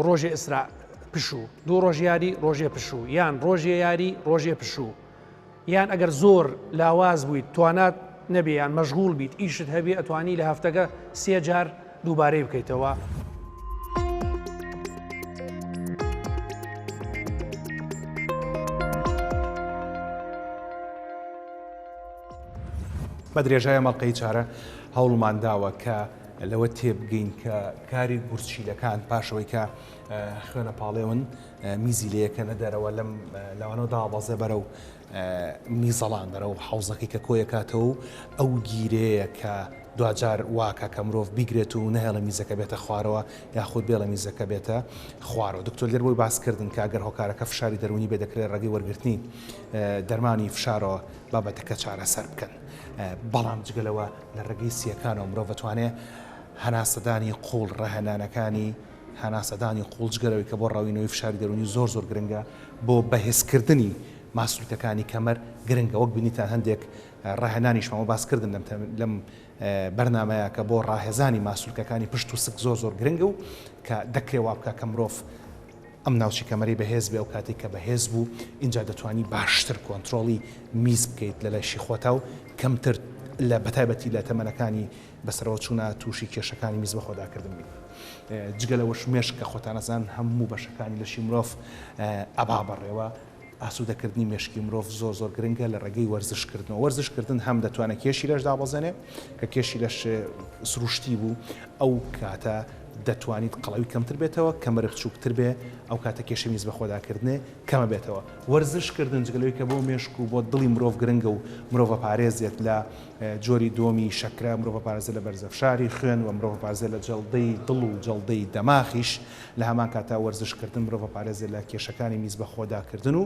ڕۆژێ ئسرا پشوو دوو ڕۆژ یاری ڕۆژێ پشوو یان ڕۆژێ یاری ڕۆژێ پشوو یان ئەگەر زۆر لاواز بوویت توانات نەبێ یان مەشغوڵ بیت ئیشت هەبێ ئەتوانی لە هەفتەکە سێ جار دووبارەی بکەیتەوە. بە درێژایە مەڵقەی چارە هەوڵمان داوە کە لەوە تێبگەین کە کاری گورچیلەکان پاشەوەی کە خوێنە پاڵێون میزی لەیەکەنە دەرەوە لەم لەوانەوە دابەزە بەرە و میزەڵان بەرە و حوزەکەی کە کۆیەکاتەوە و ئەو گیرەیە کە دوجار واکە کە مرۆڤ بیگرێت و نەهێڵە میزەکە بێتە خوارەوە یاخود بێڵە میزەکە بێتە خوارەوە. دکتۆر لێر بۆی باسکردن کە ئەگەر هۆکارەکە فشاری دەرونی بێ دەکرێت ڕێگەی وەرگرتنی دەرمانی فشارەوە بابەتەکە چارەسەر بکەن. بەڵام جگەلەوە لە ڕێگەی سیەکانەوە مرۆڤ دەتوانێت هەناسەدانی قوڵ ڕەهێنانەکانی هەناسەدانی قوڵ جگەلەوەی کە بۆ ڕاوینەوەی فشاری دەرونی زۆر گرنگە بۆ بەهێزکردنی ماسوولکەکانی کەمەر گرنگە وەک بینیتان هەندێک ڕاهێنانیشمەوە باسکردن لەم بەرنامەیە کە بۆ ڕاهێزانی ماسوولکەکانی پشت و سک زۆر گرنگە و کە دەکرێت وا بکە کە مرۆڤ ئەم ناوچی کەمەری بەهێز بێ و کاتێک کە بەهێز بوو اینجا دەتوانی باشتر کۆنتترۆڵی میز بکەیت لە لایشی خۆتا و کەمتر لە بەتایبەتی لە تەمەنەکانی بەسەرەوە چوونە تووشی کێشەکانی میز بە خۆداکردن بین. جگەلەوەش مێش کە خۆتانەزان هەموو بەشەکانی لەشی مرۆڤ ئەبا بەڕێوە ئاسوودەکردنی مێشکی مرۆڤ زۆر گرنگە لە ڕێگەی وەرزشکردنەوە. وەرزشکردن هەم دەتوانێت کێشی لەش دابەزێنێ کە کێشی لەش سروشتی بوو ئەو کاتە دەتوانیت قەڵەوی کەمتر بێتەوە کەمەرە بچووکتر بێ ئەو کاتە کێشە میز بە خۆداکردنێ کەمە بێتەوە. وەرزشکردن جگەلەوەی کە بۆ مێشک و بۆ دڵی مرۆڤ گرنگە و مرۆڤ پارێزێت لە جۆری دۆمی شەکرە مرۆڤ پارێزە لە بەرزەفشاری خوێن و مرۆڤ پارێزە لە جەڵدەی دڵ و جەڵدەی دەماخیش لە هەمان کاتا وەرزشکردن مرۆڤ پارێزە لە کێشەکانی میز بە خۆداکردن و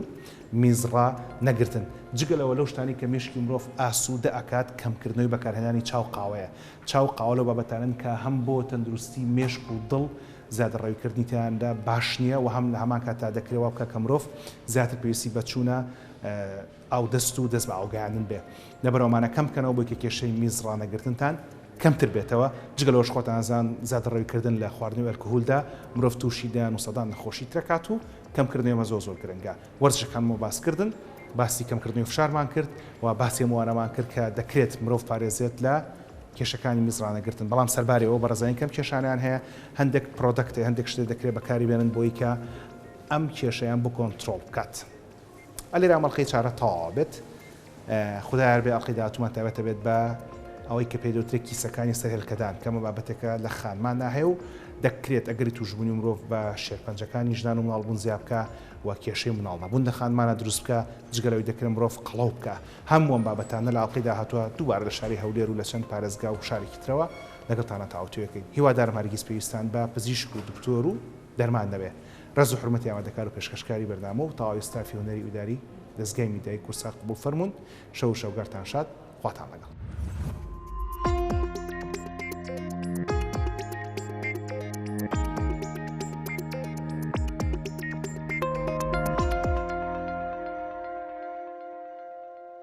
میزڕا نەگرتن. جگەلەوە لەو شتانی کە مێشکی مرۆڤ ئاسوودە ئەکات کەمکردنەوەی بەکارهێنانی چاو قاوەیە. چاو قاوە لەو بابەتانن کە هەم بۆ تەندروستی مێشک و دڵ زیاتر ڕێویکردنی تیاندا باش نییە و هەم لە هەمان کاتا دەکرێەوە بکە کە مرۆڤ زیاتر پێویستی بە چوونە ئاو دەست و دەست بە ئاوگایاندن بێ. لەبەرەوەمانە کەم بکەنەوە بۆ کە کێشەی میز ڕانەگرتنتان کەمتر بێتەوە. جگەلەوەش خۆتانزان زیاتر ڕێویکردن لە خواردنی ئەلکۆهۆلدا مرۆڤ تووشی دایان و سەدان نەخۆشی ترەکات و کەمکردنەوە زۆر گرنگە. وەرزشەکانمەوە باسکردن باسی کەمکردنی فشارمان کرد و باسی موانەمان کرد کە دەکرێت مرۆڤ پارێزێت لە کێشەکانی میزڕانەگرتن. بەڵام سەربارەوە بەڕێزانین کەم کێشانیان هەیە هەندێک پرۆدەکتە هەندێک شتێک دەکرێت بەکاری بێنن بۆی کە ئەم کێشەیان بۆ کۆنتترۆڵ بکات. ئەلێرا مەڵقەی چارە تەواو بێت. خودای هەر بێ ئەڵقەی داهاتوومان تایبەتە بێت بە ئەوەی کە پێدەوترێت کیسەکانی سەرهێڵکەدان کەمە بابەتێکە لە خانمان ناهەیە و دەکرێت ئەگەری تووشبوونی مرۆڤ بە شێرپەنجەکانی ژنان و مناڵبوون زیاد بکە و کێشەی مناڵنەبوون لە خانمانە دروست بکە جگەلەوەی دەکرێت مرۆڤ قەڵەو بکە. هەمووەم بابەتانە لە ئەڵقەی داهاتووە دووبارە لە شاری هەولێر و لە چەند پارێزگا و شارێکی ترەوە لەگەڵتانە تاوتوێکەکەین. هیوادارم هەرگیز پێویستان بە پزیشک و دکتۆر و دەرمان نەبێ. ڕێز و حورمەتی ئامادەکار و پێشکەشکاری بەرنامە و تەواوی ستافی هونەری ئیداری دەستگای میدیای کورسات قبول فەرموون. شەو شەوگەرتان شاد خواتان لەگەڵ.